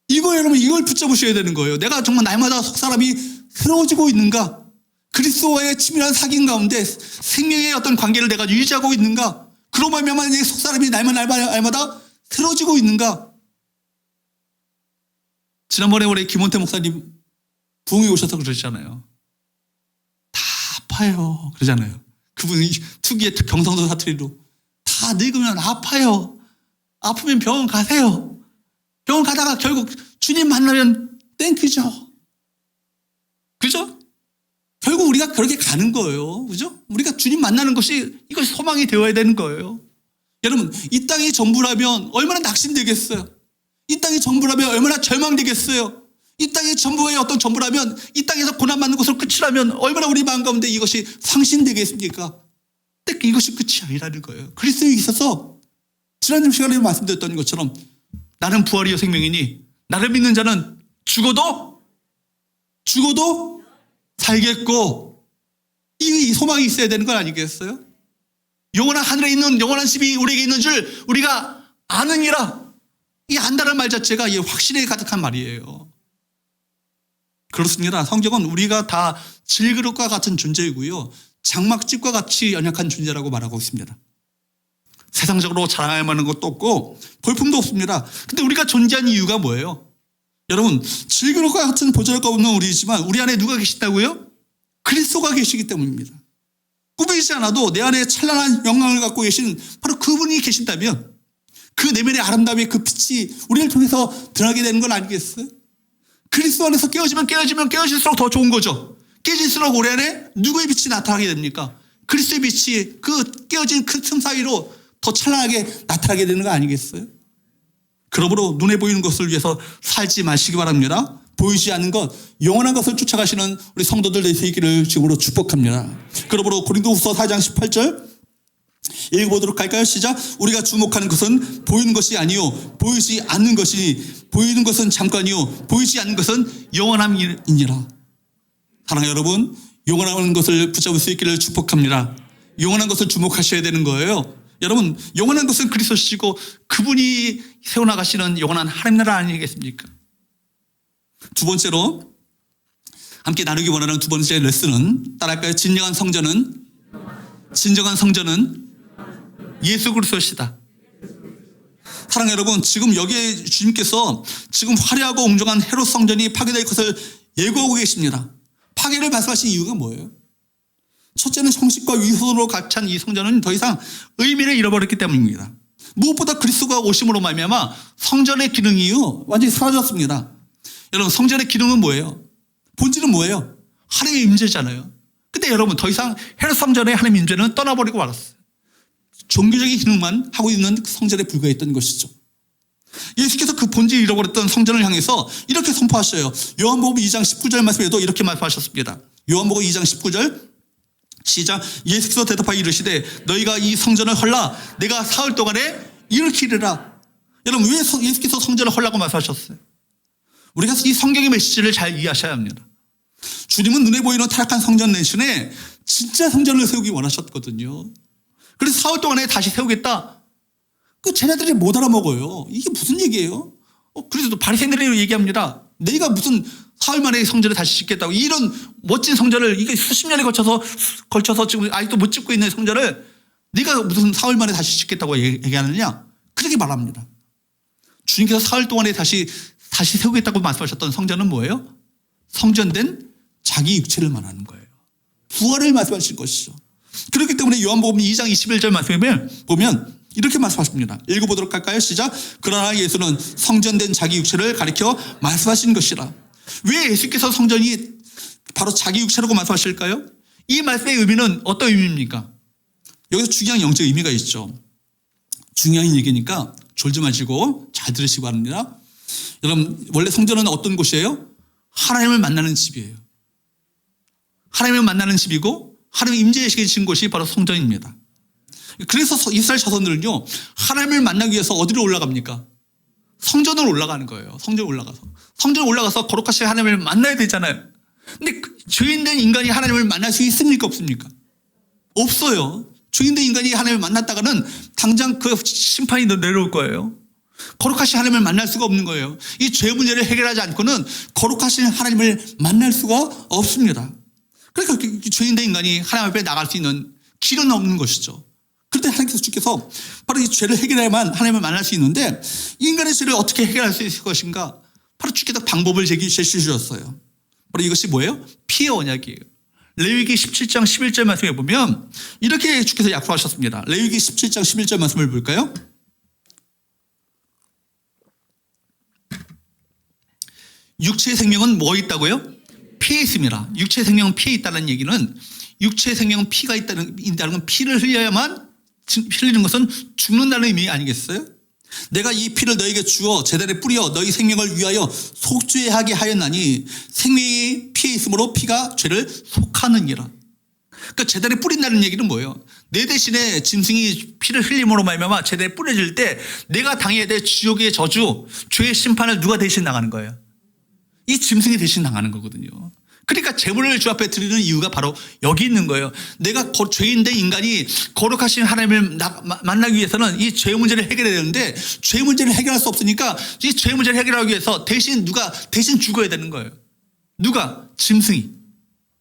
여러분, 이걸 붙잡으셔야 되는 거예요. 내가 정말 날마다 속사람이 새로워지고 있는가? 그리스도와의 친밀한 사귐 가운데 생명의 어떤 관계를 내가 유지하고 있는가? 그로 말미암아 내 속사람이 날마다 새로워지고 있는가? 지난번에 우리 김원태 목사님 부흥에 오셔서 그러시잖아요. 다 아파요. 그러잖아요. 그분이 특유의 경상도 사투리로 다 늙으면 아파요. 아프면 병원 가세요. 병원 가다가 결국 주님 만나면 땡큐죠. 그죠? 결국 우리가 그렇게 가는 거예요. 그죠? 우리가 주님 만나는 것이 이것이 소망이 되어야 되는 거예요. 여러분, 이 땅이 전부라면 얼마나 낙심되겠어요? 이 땅이 전부라면 얼마나 절망되겠어요? 이 땅이 전부의 어떤 전부라면, 이 땅에서 고난받는 것으로 끝이라면 얼마나 우리 마음 가운데 이것이 상신되겠습니까? 근데 이것이 끝이 아니라는 거예요. 그리스도에 있어서 지난 시간에 말씀드렸던 것처럼 나는 부활이요 생명이니 나를 믿는 자는 죽어도 살겠고, 이 소망이 있어야 되는 건 아니겠어요? 영원한 하늘에 있는 영원한 집이 우리에게 있는 줄 우리가 아느니라. 이 안다는 말 자체가 이 확신에 가득한 말이에요. 그렇습니다. 성경은 우리가 다 질그릇과 같은 존재이고요, 장막집과 같이 연약한 존재라고 말하고 있습니다. 세상적으로 자랑할 만한 것도 없고 볼품도 없습니다. 근데 우리가 존재한 이유가 뭐예요? 여러분, 질그릇과 같은 보잘것 없는 우리지만 우리 안에 누가 계신다고요? 그리스도가 계시기 때문입니다. 꾸미지 않아도 내 안에 찬란한 영광을 갖고 계신 바로 그분이 계신다면 그 내면의 아름다움의 그 빛이 우리를 통해서 드러나게 되는 건 아니겠어요? 그리스도 안에서 깨어질수록 더 좋은 거죠. 깨질수록 우리 안에 누구의 빛이 나타나게 됩니까? 그리스도의 빛이 그 깨어진 그 틈 사이로 더 찬란하게 나타나게 되는 거 아니겠어요? 그러므로 눈에 보이는 것을 위해서 살지 마시기 바랍니다. 보이지 않는 것, 영원한 것을 쫓아가시는 우리 성도들 되시기를 지금으로 축복합니다. 그러므로 고린도후서 4장 18절 읽어보도록 할까요? 시작. 우리가 주목하는 것은 보이는 것이 아니요 보이지 않는 것이니 보이는 것은 잠깐이요 보이지 않는 것은 영원함이니라. 사랑하는 여러분, 영원한 것을 붙잡을 수 있기를 축복합니다. 영원한 것을 주목하셔야 되는 거예요. 여러분, 영원한 것은 그리스도시고 그분이 세워나가시는 영원한 하나님 나라 아니겠습니까? 두 번째로 함께 나누기 원하는 두 번째 레슨은 따라할까요? 진정한 성전은 예수 그리스도시다. 사랑하는 여러분, 지금 여기에 주님께서 지금 화려하고 웅장한 헤롯 성전이 파괴될 것을 예고하고 계십니다. 파괴를 말씀하신 이유가 뭐예요? 첫째는 형식과 위선으로 갇힌 이 성전은 더 이상 의미를 잃어버렸기 때문입니다. 무엇보다 그리스도가 오심으로 말미암아 성전의 기능이요 완전히 사라졌습니다. 여러분, 성전의 기능은 뭐예요? 본질은 뭐예요? 하나님의 임재잖아요. 근데 여러분 더 이상 헤롯 성전의 하나님 임재는 떠나버리고 말았어요. 종교적인 기능만 하고 있는 성전에 불과했던 것이죠. 예수께서 그 본질을 잃어버렸던 성전을 향해서 이렇게 선포하셔요. 요한복음 2장 19절 말씀에도 이렇게 말씀하셨습니다. 요한복음 2장 19절 시작. 예수께서 대답하여 이르시되 너희가 이 성전을 헐라 내가 사흘 동안에 일으키리라. 여러분 왜 예수께서 성전을 헐라고 말씀하셨어요? 우리가 이 성경의 메시지를 잘 이해하셔야 합니다. 주님은 눈에 보이는 타락한 성전 대신에 진짜 성전을 세우기 원하셨거든요. 그래서 사흘 동안에 다시 세우겠다. 그 쟤네들이 못 알아먹어요. 이게 무슨 얘기예요? 그래서 또 바리새인들이 얘기합니다. 내가 무슨 사흘 만에 성전을 다시 짓겠다고. 이런 멋진 성전을 이게 수십 년에 걸쳐서 지금 아직도 못 짓고 있는 성전을 네가 무슨 사흘 만에 다시 짓겠다고 얘기하느냐. 그렇게 말합니다. 주님께서 사흘 동안에 다시 세우겠다고 말씀하셨던 성전은 뭐예요? 성전된 자기 육체를 말하는 거예요. 부활을 말씀하신 것이죠. 그렇기 때문에 요한복음 2장 21절 말씀에 보면 이렇게 말씀하십니다. 읽어보도록 할까요? 시작. 그러나 예수는 성전된 자기 육체를 가리켜 말씀하신 것이라. 왜 예수께서 성전이 바로 자기 육체라고 말씀하실까요? 이 말씀의 의미는 어떤 의미입니까? 여기서 중요한 영적 의미가 있죠. 중요한 얘기니까 졸지 마시고 잘 들으시기 바랍니다. 여러분 원래 성전은 어떤 곳이에요? 하나님을 만나는 집이에요. 하나님을 만나는 집이고 하나님의 임재에 계신 곳이 바로 성전입니다. 그래서 이스라엘 자손들은요 하나님을 만나기 위해서 어디로 올라갑니까? 성전으로 올라가는 거예요. 성전에 올라가서 거룩하신 하나님을 만나야 되잖아요. 근데 죄인된 인간이 하나님을 만날 수 있습니까? 없습니까? 없어요. 죄인된 인간이 하나님을 만났다가는 당장 그 심판이 내려올 거예요. 거룩하신 하나님을 만날 수가 없는 거예요. 이 죄 문제를 해결하지 않고는 거룩하신 하나님을 만날 수가 없습니다. 그러니까 죄인된 인간이 하나님 앞에 나갈 수 있는 길은 없는 것이죠. 그런데 하나님께서 주께서 바로 이 죄를 해결해야만 하나님을 만날 수 있는데 인간의 죄를 어떻게 해결할 수 있을 것인가? 바로 주께서 방법을 제시해주셨어요. 바로 이것이 뭐예요? 피의 언약이에요. 레위기 17장 11절 말씀에 보면 이렇게 주께서 약속하셨습니다. 레위기 17장 11절 말씀을 볼까요? 육체의 생명은 뭐 있다고요? 피에 있습니다. 육체의 생명은 피에 있다는 얘기는 육체의 생명은 피가 있다는 건 피를 흘려야만 흘리는 것은 죽는다는 의미 아니겠어요? 내가 이 피를 너에게 주어 제단에 뿌려 너희 생명을 위하여 속죄하게 하였나니 생명이 피에 있으므로 피가 죄를 속하느니라. 그러니까 제단에 뿌린다는 얘기는 뭐예요? 내 대신에 짐승이 피를 흘림으로 말미암아 제단에 뿌려질 때 내가 당해야 될 지옥의 저주, 죄의 심판을 누가 대신 나가는 거예요? 이 짐승이 대신 당하는 거거든요. 그러니까 제물을 주 앞에 드리는 이유가 바로 여기 있는 거예요. 내가 죄인된 인간이 거룩하신 하나님을 만나기 위해서는 이 죄 문제를 해결해야 되는데 죄 문제를 해결할 수 없으니까 이 죄 문제를 해결하기 위해서 누가 대신 죽어야 되는 거예요. 누가? 짐승이.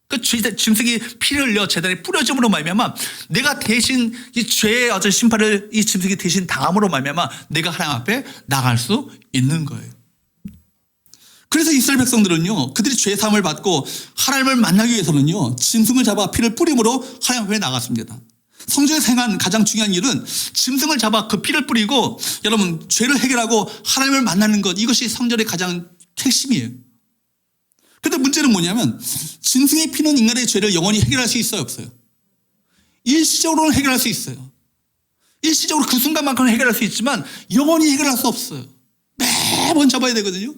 그 짐승이 피를 흘려 제단에 뿌려짐으로 말미암아 내가 대신 이 죄의 어떤 심판을 이 짐승이 대신 당함으로 말미암아 내가 하나님 앞에 나갈 수 있는 거예요. 그래서 이스라엘 백성들은요 그들이 죄 사함을 받고 하나님을 만나기 위해서는요 짐승을 잡아 피를 뿌림으로 하나님 앞에 나갔습니다. 성전에서 행한 가장 중요한 일은 짐승을 잡아 그 피를 뿌리고 여러분 죄를 해결하고 하나님을 만나는 것, 이것이 성전의 가장 핵심이에요. 그런데 문제는 뭐냐면 짐승의 피는 인간의 죄를 영원히 해결할 수 있어요, 없어요? 일시적으로는 해결할 수 있어요. 일시적으로 그 순간만큼은 해결할 수 있지만 영원히 해결할 수 없어요. 매번 잡아야 되거든요.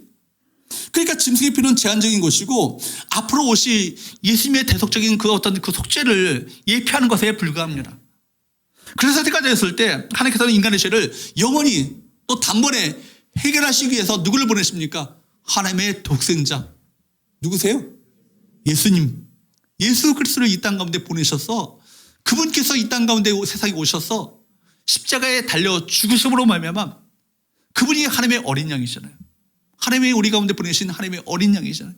그러니까 짐승의 피는 제한적인 것이고 앞으로 오실 예수님의 대속적인 그 어떤 그 속죄를 예표하는 것에 불과합니다. 그래서 때까지 했을 때 하나님께서는 인간의 죄를 영원히 또 단번에 해결하시기 위해서 누구를 보내십니까? 하나님의 독생자. 누구세요? 예수님. 예수 그리스도를 이 땅 가운데 보내셔서 그분께서 이 땅 가운데 세상에 오셔서 십자가에 달려 죽으심으로 말미암아 그분이 하나님의 어린 양이잖아요. 하나님의 우리 가운데 보내신 하나님의 어린 양이잖아요.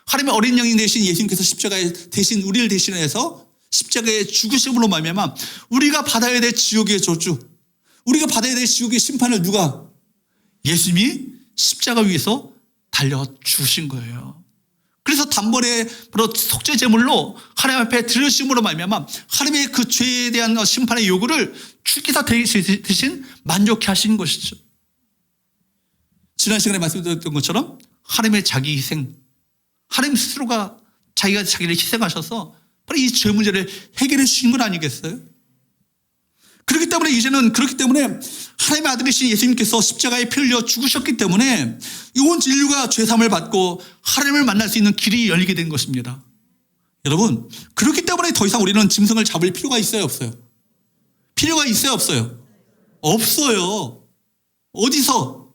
하나님의 어린 양이 되신 예수님께서 십자가에 대신 우리를 대신해서 십자가에 죽으심으로 말미암아 우리가 받아야 될 지옥의 저주, 우리가 받아야 될 지옥의 심판을 누가? 예수님이 십자가 위에서 달려 주신 거예요. 그래서 단번에 바로 속죄 제물로 하나님 앞에 드리심으로 말미암아 하나님의 그 죄에 대한 심판의 요구를 주께서 대신 만족해 하신 것이죠. 지난 시간에 말씀드렸던 것처럼 하나님의 자기 희생, 하나님 스스로가 자기가 자기를 희생하셔서 바로 이 죄 문제를 해결해 주신 건 아니겠어요? 그렇기 때문에 하나님의 아들이신 예수님께서 십자가에 피 흘려 죽으셨기 때문에 온 인류가 죄사함을 받고 하나님을 만날 수 있는 길이 열리게 된 것입니다. 여러분, 그렇기 때문에 더 이상 우리는 짐승을 잡을 필요가 있어요, 없어요? 필요가 있어요, 없어요? 없어요. 어디서?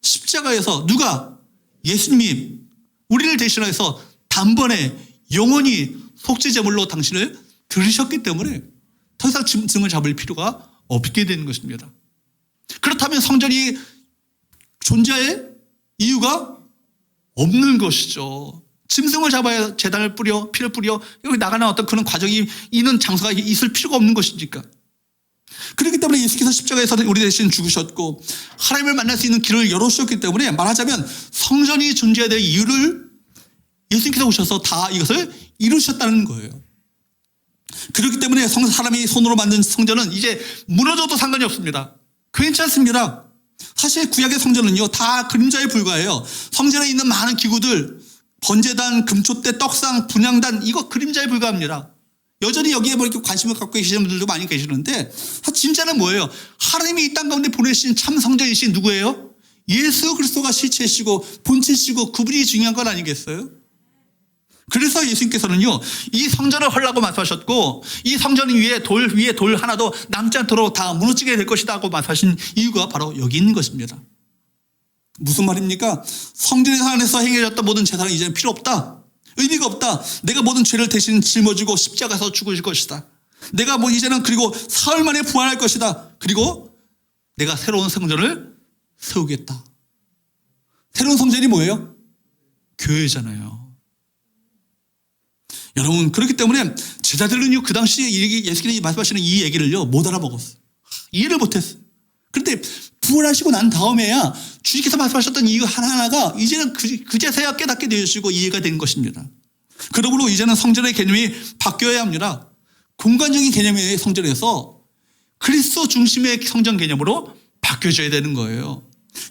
십자가에서 누가? 예수님이 우리를 대신해서 단번에 영원히 속죄제물로 당신을 들으셨기 때문에 더 이상 짐승을 잡을 필요가 없게 되는 것입니다. 그렇다면 성전이 존재할 이유가 없는 것이죠. 짐승을 잡아야 제단을 뿌려 피를 뿌려 여기 나가는 어떤 그런 과정이 있는 장소가 있을 필요가 없는 것이니까. 그렇기 때문에 예수께서 십자가에서 우리 대신 죽으셨고 하나님을 만날 수 있는 길을 열어주셨기 때문에 말하자면 성전이 존재해야 될 이유를 예수님께서 오셔서 다 이것을 이루셨다는 거예요. 그렇기 때문에 사람이 손으로 만든 성전은 이제 무너져도 상관이 없습니다. 괜찮습니다. 사실 구약의 성전은요 다 그림자에 불과해요. 성전에 있는 많은 기구들 번제단, 금촛대, 떡상, 분향단 이거 그림자에 불과합니다. 여전히 여기에 뭐 이렇게 관심을 갖고 계시는 분들도 많이 계시는데 진짜는 뭐예요? 하나님이 이 땅 가운데 보내신 참 성전이신 누구예요? 예수 그리스도가 실체시고 본체시고 그분이 중요한 건 아니겠어요? 그래서 예수님께서는요 이 성전을 헐라고 말씀하셨고 이 성전 위에 돌 하나도 남지 않도록 다 무너지게 될 것이다 하고 말씀하신 이유가 바로 여기 있는 것입니다. 무슨 말입니까? 성전 안에서 행해졌던 모든 제사는 이제는 필요 없다. 의미가 없다. 내가 모든 죄를 대신 짊어지고 십자가에서 죽으실 것이다. 내가 이제는 그리고 사흘 만에 부활할 것이다. 그리고 내가 새로운 성전을 세우겠다. 새로운 성전이 뭐예요? 교회잖아요. 여러분 그렇기 때문에 제자들은요 그 당시에 예수님이 말씀하시는 이 얘기를요 못 알아먹었어요. 이해를 못했어요. 그런데 부활하시고 난 다음에야 주님께서 말씀하셨던 이유 하나하나가 이제는 그제서야 깨닫게 되시고 이해가 된 것입니다. 그러므로 이제는 성전의 개념이 바뀌어야 합니다. 공간적인 개념의 성전에서 그리스도 중심의 성전 개념으로 바뀌어져야 되는 거예요.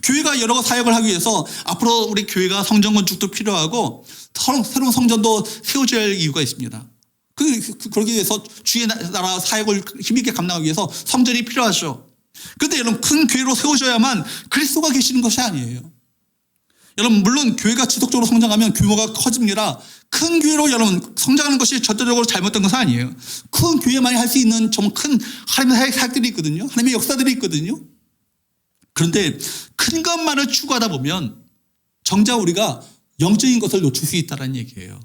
교회가 여러 사역을 하기 위해서 앞으로 우리 교회가 성전 건축도 필요하고 새로운 성전도 세워져야 할 이유가 있습니다. 그러기 위해서 주의 나라 사역을 힘있게 감당하기 위해서 성전이 필요하죠. 그런데 여러분 큰 교회로 세워져야만 그리스도가 계시는 것이 아니에요. 여러분 물론 교회가 지속적으로 성장하면 규모가 커집니다. 큰 교회로 여러분 성장하는 것이 절대적으로 잘못된 것은 아니에요. 큰 교회만이 할 수 있는 정말 큰 하나님의 사역들이 있거든요. 하나님의 역사들이 있거든요. 그런데 큰 것만을 추구하다 보면 정작 우리가 영적인 것을 놓칠 수 있다는 얘기예요.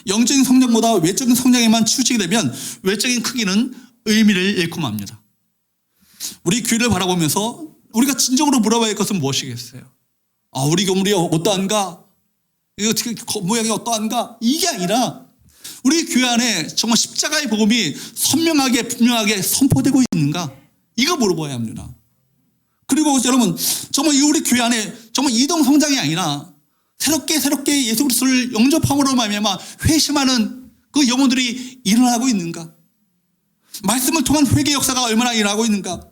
영적인 성장보다 외적인 성장에만 치우치게 되면 외적인 크기는 의미를 잃고 맙니다. 우리 교회를 바라보면서 우리가 진정으로 물어봐야 할 것은 무엇이겠어요? 우리 건물이 어떠한가? 이거 어떻게 모양이 어떠한가? 이게 아니라 우리 교회 안에 정말 십자가의 복음이 선명하게 분명하게 선포되고 있는가? 이거 물어봐야 합니다. 그리고 여러분 정말 우리 교회 안에 정말 이동 성장이 아니라 새롭게 예수 그리스도를 영접함으로 말미암아 회심하는 그 영혼들이 일어나고 있는가? 말씀을 통한 회개 역사가 얼마나 일어나고 있는가?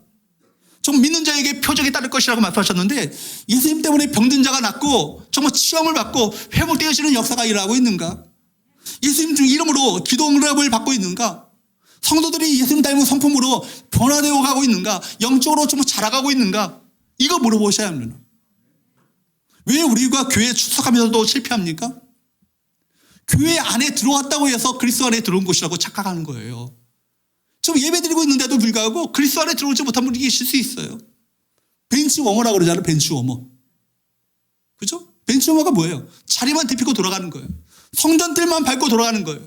정말 믿는 자에게 표적이 따를 것이라고 말씀하셨는데 예수님 때문에 병든 자가 낫고 정말 치유함을 받고 회복되어지는 역사가 일어나고 있는가? 예수님 이름으로 기도 응답을 받고 있는가? 성도들이 예수님 닮은 성품으로 변화되어 가고 있는가? 영적으로 정말 자라가고 있는가? 이거 물어보셔야 합니다. 왜 우리가 교회에 출석하면서도 실패합니까? 교회 안에 들어왔다고 해서 그리스도 안에 들어온 것이라고 착각하는 거예요. 좀 예배드리고 있는데도 불구하고 그리스도 안에 들어오지 못한 분이 계실 수 있어요. 벤치워머라고 그러잖아요. 벤치워머. 그죠? 벤치워머가 뭐예요? 자리만 데피고 돌아가는 거예요. 성전들만 밟고 돌아가는 거예요.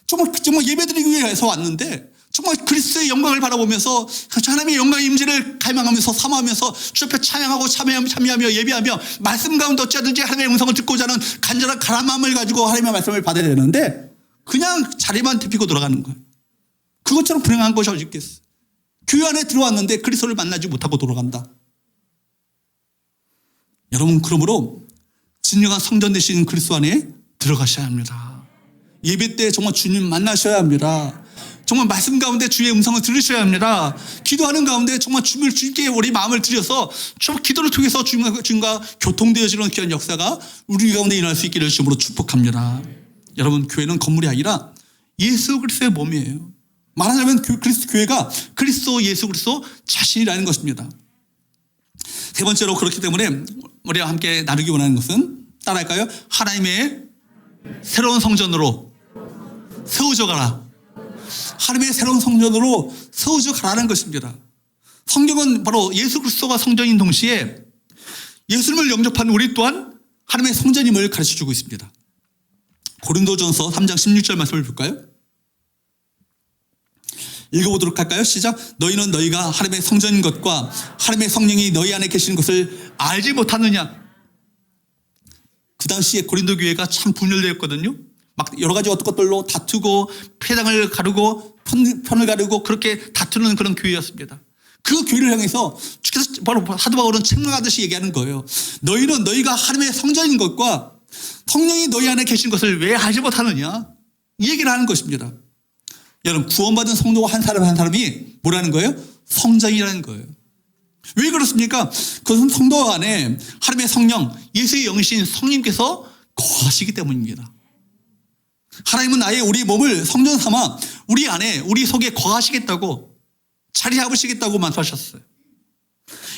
정말 예배드리기 위해서 왔는데 정말 그리스도의 영광을 바라보면서 하나님의 영광의 임재를 갈망하면서 사모하면서 주 앞에 찬양하고 참여하며 예배하며 말씀 가운데 어찌하든지 하나님의 음성을 듣고자 하는 간절한 가람 마음을 가지고 하나님의 말씀을 받아야 되는데 그냥 자리만 데피고 돌아가는 거예요. 그것처럼 불행한 것이 어디 있겠어요. 교회 안에 들어왔는데 그리스도를 만나지 못하고 돌아간다. 여러분 그러므로 진정한 성전 되신 그리스도 안에 들어가셔야 합니다. 예배 때 정말 주님 만나셔야 합니다. 정말 말씀 가운데 주의 음성을 들으셔야 합니다. 기도하는 가운데 정말 주님께 우리 마음을 들여서 정말 기도를 통해서 주님과 교통되어지는 귀한 역사가 우리 가운데 일어날 수 있기를 주님으로 축복합니다. 여러분 교회는 건물이 아니라 예수 그리스도의 몸이에요. 말하자면 그리스도 교회가 그리스도 예수 그리스도 자신이라는 것입니다. 세 번째로 그렇기 때문에 우리가 함께 나누기 원하는 것은 따라할까요? 하나님의 새로운 성전으로 세워져 가라. 하나님의 새로운 성전으로 세워져 가라는 것입니다. 성경은 바로 예수 그리스도가 성전인 동시에 예수님을 영접한 우리 또한 하나님의 성전임을 가르쳐주고 있습니다. 고린도전서 3장 16절 말씀을 볼까요? 읽어보도록 할까요? 시작. 너희는 너희가 하나님의 성전인 것과 하나님의 성령이 너희 안에 계시는 것을 알지 못하느냐. 그 당시에 고린도 교회가 참 분열되었거든요. 막 여러 가지 어떤 것들로 다투고 회당을 가르고 편을 가르고 그렇게 다투는 그런 교회였습니다. 그 교회를 향해서 주께서 바로 사도 바울은 책망하듯이 얘기하는 거예요. 너희는 너희가 하나님의 성전인 것과 성령이 너희 안에 계신 것을 왜 알지 못하느냐. 이 얘기를 하는 것입니다. 여러분, 구원받은 성도가 한 사람 한 사람이 뭐라는 거예요? 성전이라는 거예요. 왜 그렇습니까? 그것은 성도 안에 하나님의 성령, 예수의 영이신 성령님께서 거하시기 때문입니다. 하나님은 아예 우리 몸을 성전 삼아 우리 안에, 우리 속에 거하시겠다고, 자리 잡으시겠다고 말씀하셨어요.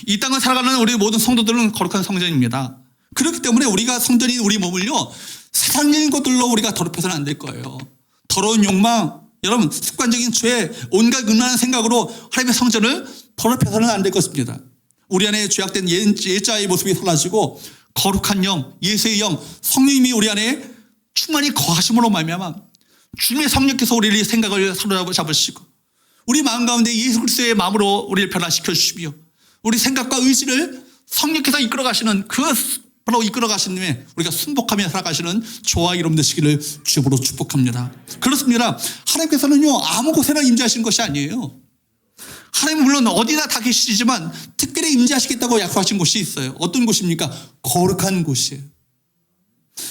이 땅을 살아가는 우리 모든 성도들은 거룩한 성전입니다. 그렇기 때문에 우리가 성전인 우리 몸을요, 세상적인 것들로 우리가 더럽혀서는 안 될 거예요. 더러운 욕망, 여러분, 습관적인 죄, 온갖 음란한 생각으로 하나님의 성전을 더럽혀서는 안 될 것입니다. 우리 안에 죄악된 옛자의 모습이 사라지고 거룩한 영, 예수의 영, 성령님이 우리 안에 충만히 거하심으로 말미암아 주님의 성령께서 우리의 생각을 사로잡으시고 우리 마음 가운데 예수 그리스도의 마음으로 우리를 변화시켜 주시며 우리 생각과 의지를 성령께서 이끌어 가시는 그 바로 이끌어 가시는 우리가 순복하며 살아가시는 저와 여러분 되시기를 주님으로 축복합니다. 그렇습니다. 하나님께서는요, 아무 곳에나 임재하시는 것이 아니에요. 하나님은 물론 어디나 다 계시지만 특별히 임재하시겠다고 약속하신 곳이 있어요. 어떤 곳입니까? 거룩한 곳이에요.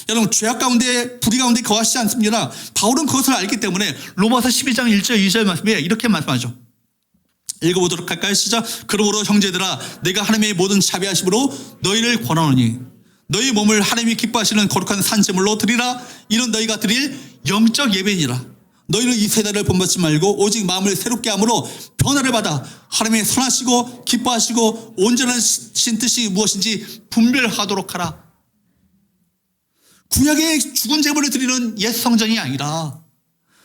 여러분, 죄악 가운데, 불의 가운데 거하시지 않습니다. 바울은 그것을 알기 때문에 로마서 12장 1절 2절 말씀에 이렇게 말씀하죠. 읽어보도록 할까요? 시작. 그러므로 형제들아, 내가 하나님의 모든 자비하심으로 너희를 권하노니 너희 몸을 하나님이 기뻐하시는 거룩한 산제물로 드리라. 이는 너희가 드릴 영적 예배니라. 너희는 이 세대를 본받지 말고 오직 마음을 새롭게 함으로 변화를 받아 하나님의 선하시고 기뻐하시고 온전하신 뜻이 무엇인지 분별하도록 하라. 구약의 죽은 제물을 드리는 옛 성전이 아니라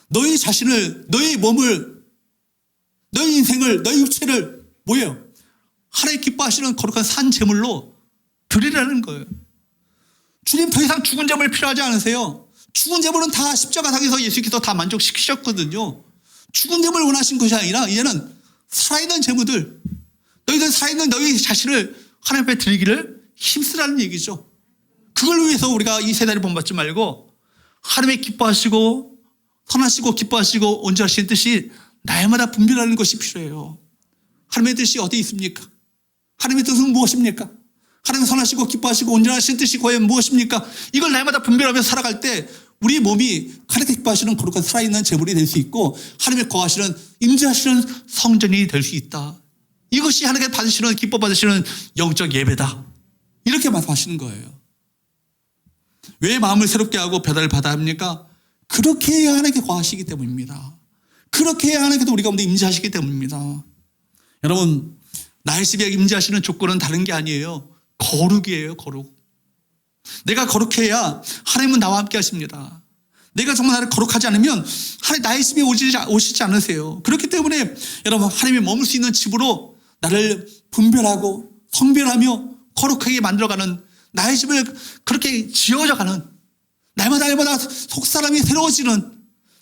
너희 자신을, 너희 몸을, 너희 인생을, 너희 육체를 뭐예요? 하나님 기뻐하시는 거룩한 산 제물로 드리라는 거예요. 주님 더 이상 죽은 제물 필요하지 않으세요? 죽은 제물은 다 십자가상에서 예수께서 다 만족시키셨거든요. 죽은 제물 원하신 것이 아니라 이제는 살아있는 제물들, 너희들 살아있는 너희 자신을 하나님 앞에 드리기를 힘쓰라는 얘기죠. 그걸 위해서 우리가 이 세대를 본받지 말고 하나님의 기뻐하시고 선하시고 기뻐하시고 온전하신 뜻이 날마다 분별하는 것이 필요해요. 하나님의 뜻이 어디 있습니까? 하나님의 뜻은 무엇입니까? 하나님 선하시고 기뻐하시고 온전하신 뜻이 과연 무엇입니까? 이걸 날마다 분별하면서 살아갈 때 우리 몸이 하나님께 기뻐하시는 거룩한 살아있는 제물이 될 수 있고 하나님의 거하시는 임재하시는 성전이 될 수 있다. 이것이 하나님께 받으시는 기뻐 받으시는 영적 예배다. 이렇게 말씀하시는 거예요. 왜 마음을 새롭게 하고 배달을 받아야 합니까? 그렇게 해야 하나님께 거하시기 때문입니다. 그렇게 해야 하나님께서 우리 가운데 임재하시기 때문입니다. 여러분, 나의 집에 임재하시는 조건은 다른 게 아니에요. 거룩이에요, 거룩. 내가 거룩해야 하나님은 나와 함께 하십니다. 내가 정말 나를 거룩하지 않으면 하나님 나의 집에 오시지 않으세요. 그렇기 때문에 여러분, 하나님이 머물 수 있는 집으로 나를 분별하고 성별하며 거룩하게 만들어가는 나의 집을 그렇게 지어져가는 날마다 속사람이 새로워지는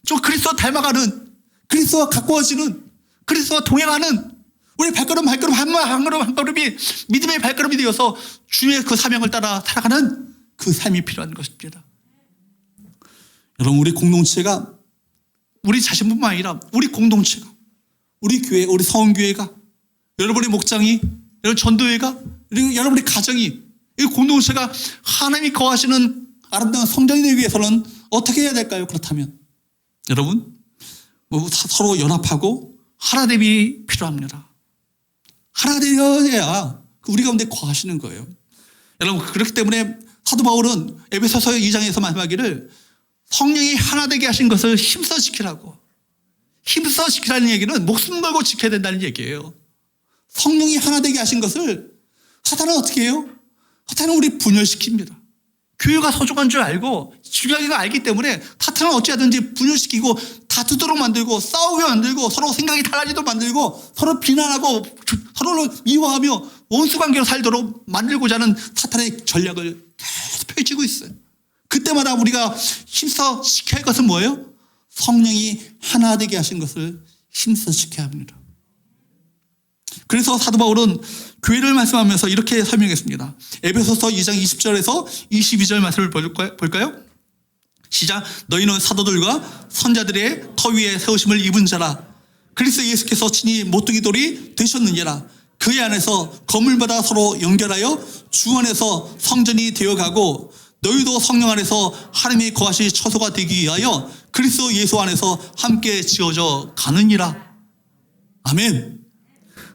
좀 그리스도와 닮아가는 그리스도와 가까워지는 그리스도와 동행하는 우리 발걸음 한 걸음이 믿음의 발걸음이 되어서 주의 그 사명을 따라 살아가는 그 삶이 필요한 것입니다. 여러분, 우리 공동체가 우리 자신뿐만 아니라 우리 공동체가 우리 교회, 우리 성교회가 여러분의 목장이 여러분 전도회가 그리고 여러분의 가정이 이 공동체가 하나님이 거하시는 아름다운 성전이 되기 위해서는 어떻게 해야 될까요? 그렇다면 여러분 서로 연합하고 하나됨이 필요합니다. 하나 되어야 우리 가운데 거하시는 거예요. 여러분, 그렇기 때문에 사도 바울은 에베소서 2장에서 말씀하기를 성령이 하나 되게 하신 것을 힘써 지키라고. 힘써 지키라는 얘기는 목숨 걸고 지켜야 된다는 얘기예요. 성령이 하나 되게 하신 것을 사탄은 어떻게 해요? 사탄은 우리 분열시킵니다. 교회가 소중한 줄 알고 중요한 걸 알기 때문에 사탄은 어찌하든지 분열시키고 다투도록 만들고 싸우게 만들고 서로 생각이 달라지도록 만들고 서로 비난하고 서로를 미워하며 원수관계로 살도록 만들고자 하는 사탄의 전략을 계속 펼치고 있어요. 그때마다 우리가 힘써 지켜야 할 것은 뭐예요? 성령이 하나 되게 하신 것을 힘써 지켜야 합니다. 그래서 사도 바울은 교회를 말씀하면서 이렇게 설명했습니다. 에베소서 2장 20절에서 22절 말씀을 볼까요? 시작. 너희는 사도들과 선자들의 터 위에 세우심을 입은 자라. 그리스도 예수께서 친히 모퉁이 돌이 되셨느니라. 그의 안에서 건물마다 서로 연결하여 주 안에서 성전이 되어가고 너희도 성령 안에서 하나님이 거하실 처소가 되기 위하여 그리스도 예수 안에서 함께 지어져 가느니라. 아멘.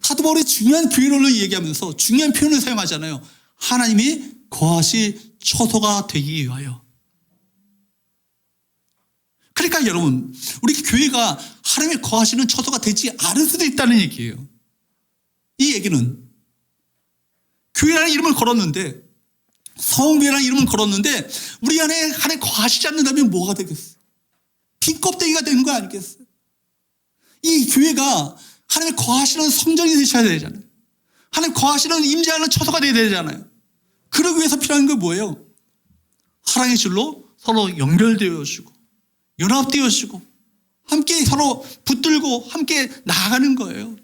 사도 바울이 중요한 교회론을 얘기하면서 중요한 표현을 사용하잖아요. 하나님이 거하실 처소가 되기 위하여. 그러니까 여러분, 우리 교회가 하나님이 거하시는 처소가 되지 않을 수도 있다는 얘기예요. 이 얘기는 교회라는 이름을 걸었는데, 성교회라는 이름을 걸었는데 우리 안에 하나님 거하시지 않는다면 뭐가 되겠어요? 빈 껍데기가 되는 거 아니겠어요? 이 교회가 하나님 거하시는 성전이 되셔야 되잖아요. 하나님 거하시는 임재하는 처소가 되어야 되잖아요. 그러기 위해서 필요한 게 뭐예요? 사랑의 줄로 서로 연결되어지고 연합되어지고 함께 서로 붙들고 함께 나아가는 거예요.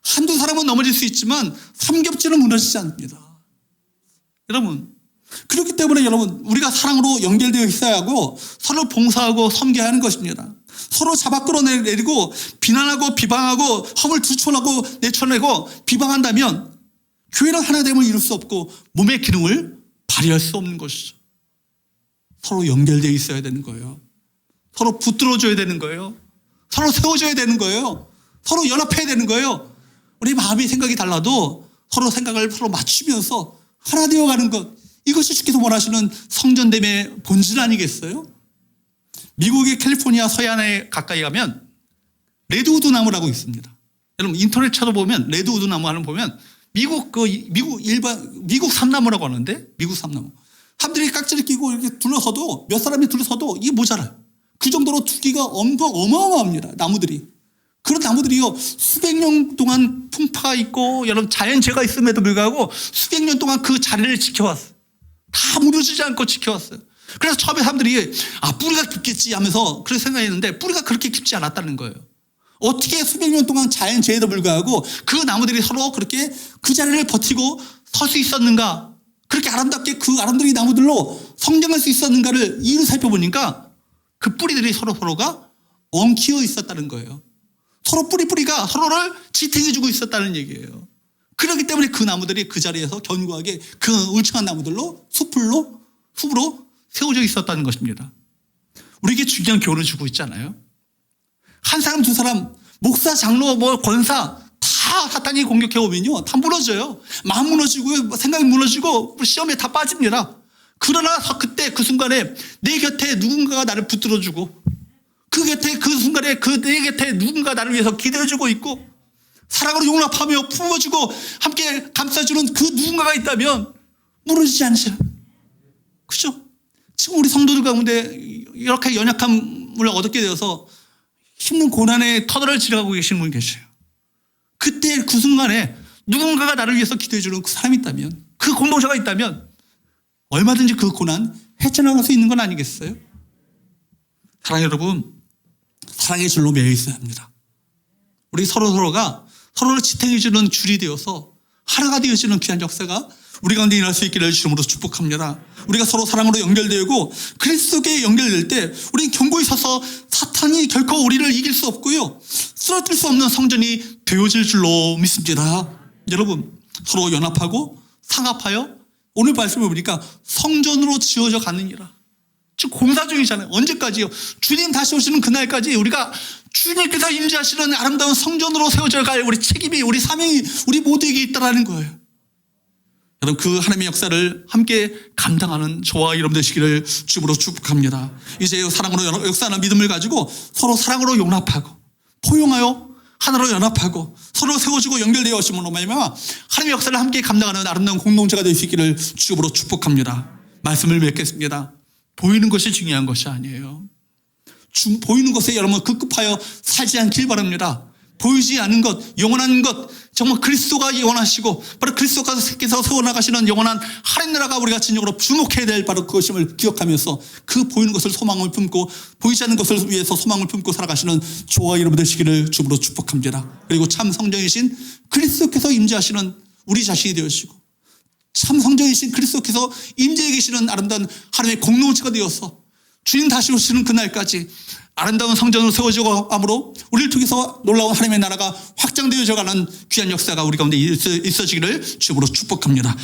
한두 사람은 넘어질 수 있지만 삼겹살은 무너지지 않습니다. 여러분, 그렇기 때문에 여러분, 우리가 사랑으로 연결되어 있어야 하고 서로 봉사하고 섬겨야 하는 것입니다. 서로 잡아 끌어내리고 비난하고 비방하고 허물 두쳐내고 내쳐내고 비방한다면 교회는 하나됨을 이룰 수 없고 몸의 기능을 발휘할 수 없는 것이죠. 서로 연결되어 있어야 되는 거예요. 서로 붙들어줘야 되는 거예요. 서로 세워줘야 되는 거예요. 서로 연합해야 되는 거예요. 우리 마음이 생각이 달라도 서로 생각을 서로 맞추면서 하나 되어가는 것, 이것이 주께서 원하시는 성전됨의 본질 아니겠어요? 미국의 캘리포니아 서해안에 가까이 가면 레드우드 나무라고 있습니다. 여러분 인터넷 찾아보면 레드우드 나무 하는 보면 미국 삼나무라고 하는데, 미국 삼나무. 사람들이 깍지를 끼고 이렇게 둘러서도, 몇 사람이 둘러서도 이게 모자라요. 그 정도로 두기가 어마어마합니다. 나무들이. 그런 나무들이요, 수백 년 동안 풍파가 있고 여러분 자연재해가 있음에도 불구하고 수백 년 동안 그 자리를 지켜왔어요. 다 무너지지 않고 지켜왔어요. 그래서 처음에 사람들이 뿌리가 깊겠지 하면서 그렇게 생각했는데 뿌리가 그렇게 깊지 않았다는 거예요. 어떻게 수백 년 동안 자연재해에도 불구하고 그 나무들이 서로 그렇게 그 자리를 버티고 설 수 있었는가, 그렇게 아름답게 그 아름다운 나무들로 성장할 수 있었는가를 이유를 살펴보니까 그 뿌리들이 서로가 엉키어 있었다는 거예요. 서로 뿌리가 서로를 지탱해주고 있었다는 얘기예요. 그렇기 때문에 그 나무들이 그 자리에서 견고하게 그 울창한 나무들로 숲으로 세워져 있었다는 것입니다. 우리에게 중요한 교훈을 주고 있잖아요. 한 사람 두 사람 목사 장로 권사 다 사탄이 공격해 오면요 다 무너져요. 마음 무너지고 생각이 무너지고 시험에 다 빠집니다. 그러나 그때 그 순간에 내 곁에 누군가가 나를 붙들어주고 그 순간에 내 곁에 누군가 나를 위해서 기대해주고 있고 사랑으로 용납하며 품어주고 함께 감싸주는 그 누군가가 있다면 무너지지 않으시라. 그죠? 지금 우리 성도들 가운데 이렇게 연약함을 얻게 되어서 힘든 고난의 터널을 지나가고 계시는 분이 계셔요. 그때 그 순간에 누군가가 나를 위해서 기대해주는 그 사람이 있다면, 그 공동체가 있다면 얼마든지 그 고난 헤쳐나갈 수 있는 건 아니겠어요? 사랑 여러분, 사랑의 줄로 매여 있어야 합니다. 우리 서로가 서로를 지탱해주는 줄이 되어서 하나가 되어지는 귀한 역사가 우리 가운데 일어날 수 있기를 주님으로 축복합니다. 우리가 서로 사랑으로 연결되고 그리스도께 연결될 때 우리는 견고히 서서 사탄이 결코 우리를 이길 수 없고요, 쓰러뜨릴 수 없는 성전이 되어질 줄로 믿습니다. 여러분, 서로 연합하고 상합하여 오늘 말씀을 보니까 성전으로 지어져 가느니라. 지금 공사 중이잖아요. 언제까지요? 주님 다시 오시는 그날까지 우리가 주님께서 임재하시는 아름다운 성전으로 세워져 갈 우리 책임이, 우리 사명이 우리 모두에게 있다라는 거예요. 그럼 그 하나님의 역사를 함께 감당하는 저와 여러분 되시기를 주으로 축복합니다. 이제 사랑으로 역사하는 믿음을 가지고 서로 사랑으로 용납하고 포용하여 하나로 연합하고 서로 세워지고 연결되어 오심으로 말미암아 하나님의 역사를 함께 감당하는 아름다운 공동체가 될 수 있기를 주으로 축복합니다. 말씀을 맺겠습니다. 보이는 것이 중요한 것이 아니에요. 보이는 것에 여러분 급급하여 살지 않길 바랍니다. 보이지 않는 것, 영원한 것, 정말 그리스도가 영원하시고 바로 그리스도께서 세워나가시는 영원한 하나님 나라가 우리가 진정으로 주목해야 될 바로 그것임을 기억하면서 그 보이는 것을 소망을 품고 보이지 않는 것을 위해서 소망을 품고 살아가시는 저와 여러분 되시기를 주으로 축복합니다. 그리고 참 성령이신 그리스도께서 임재하시는 우리 자신이 되어주시고 참 성령이신 그리스도께서 임재해 계시는 아름다운 하나님의 공동체가 되어서 주님 다시 오시는 그날까지 아름다운 성전으로 세워지고 함으로 우리를 통해서 놀라운 하나님의 나라가 확장되어져 가는 귀한 역사가 우리 가운데 있어지기를 주으로 축복합니다.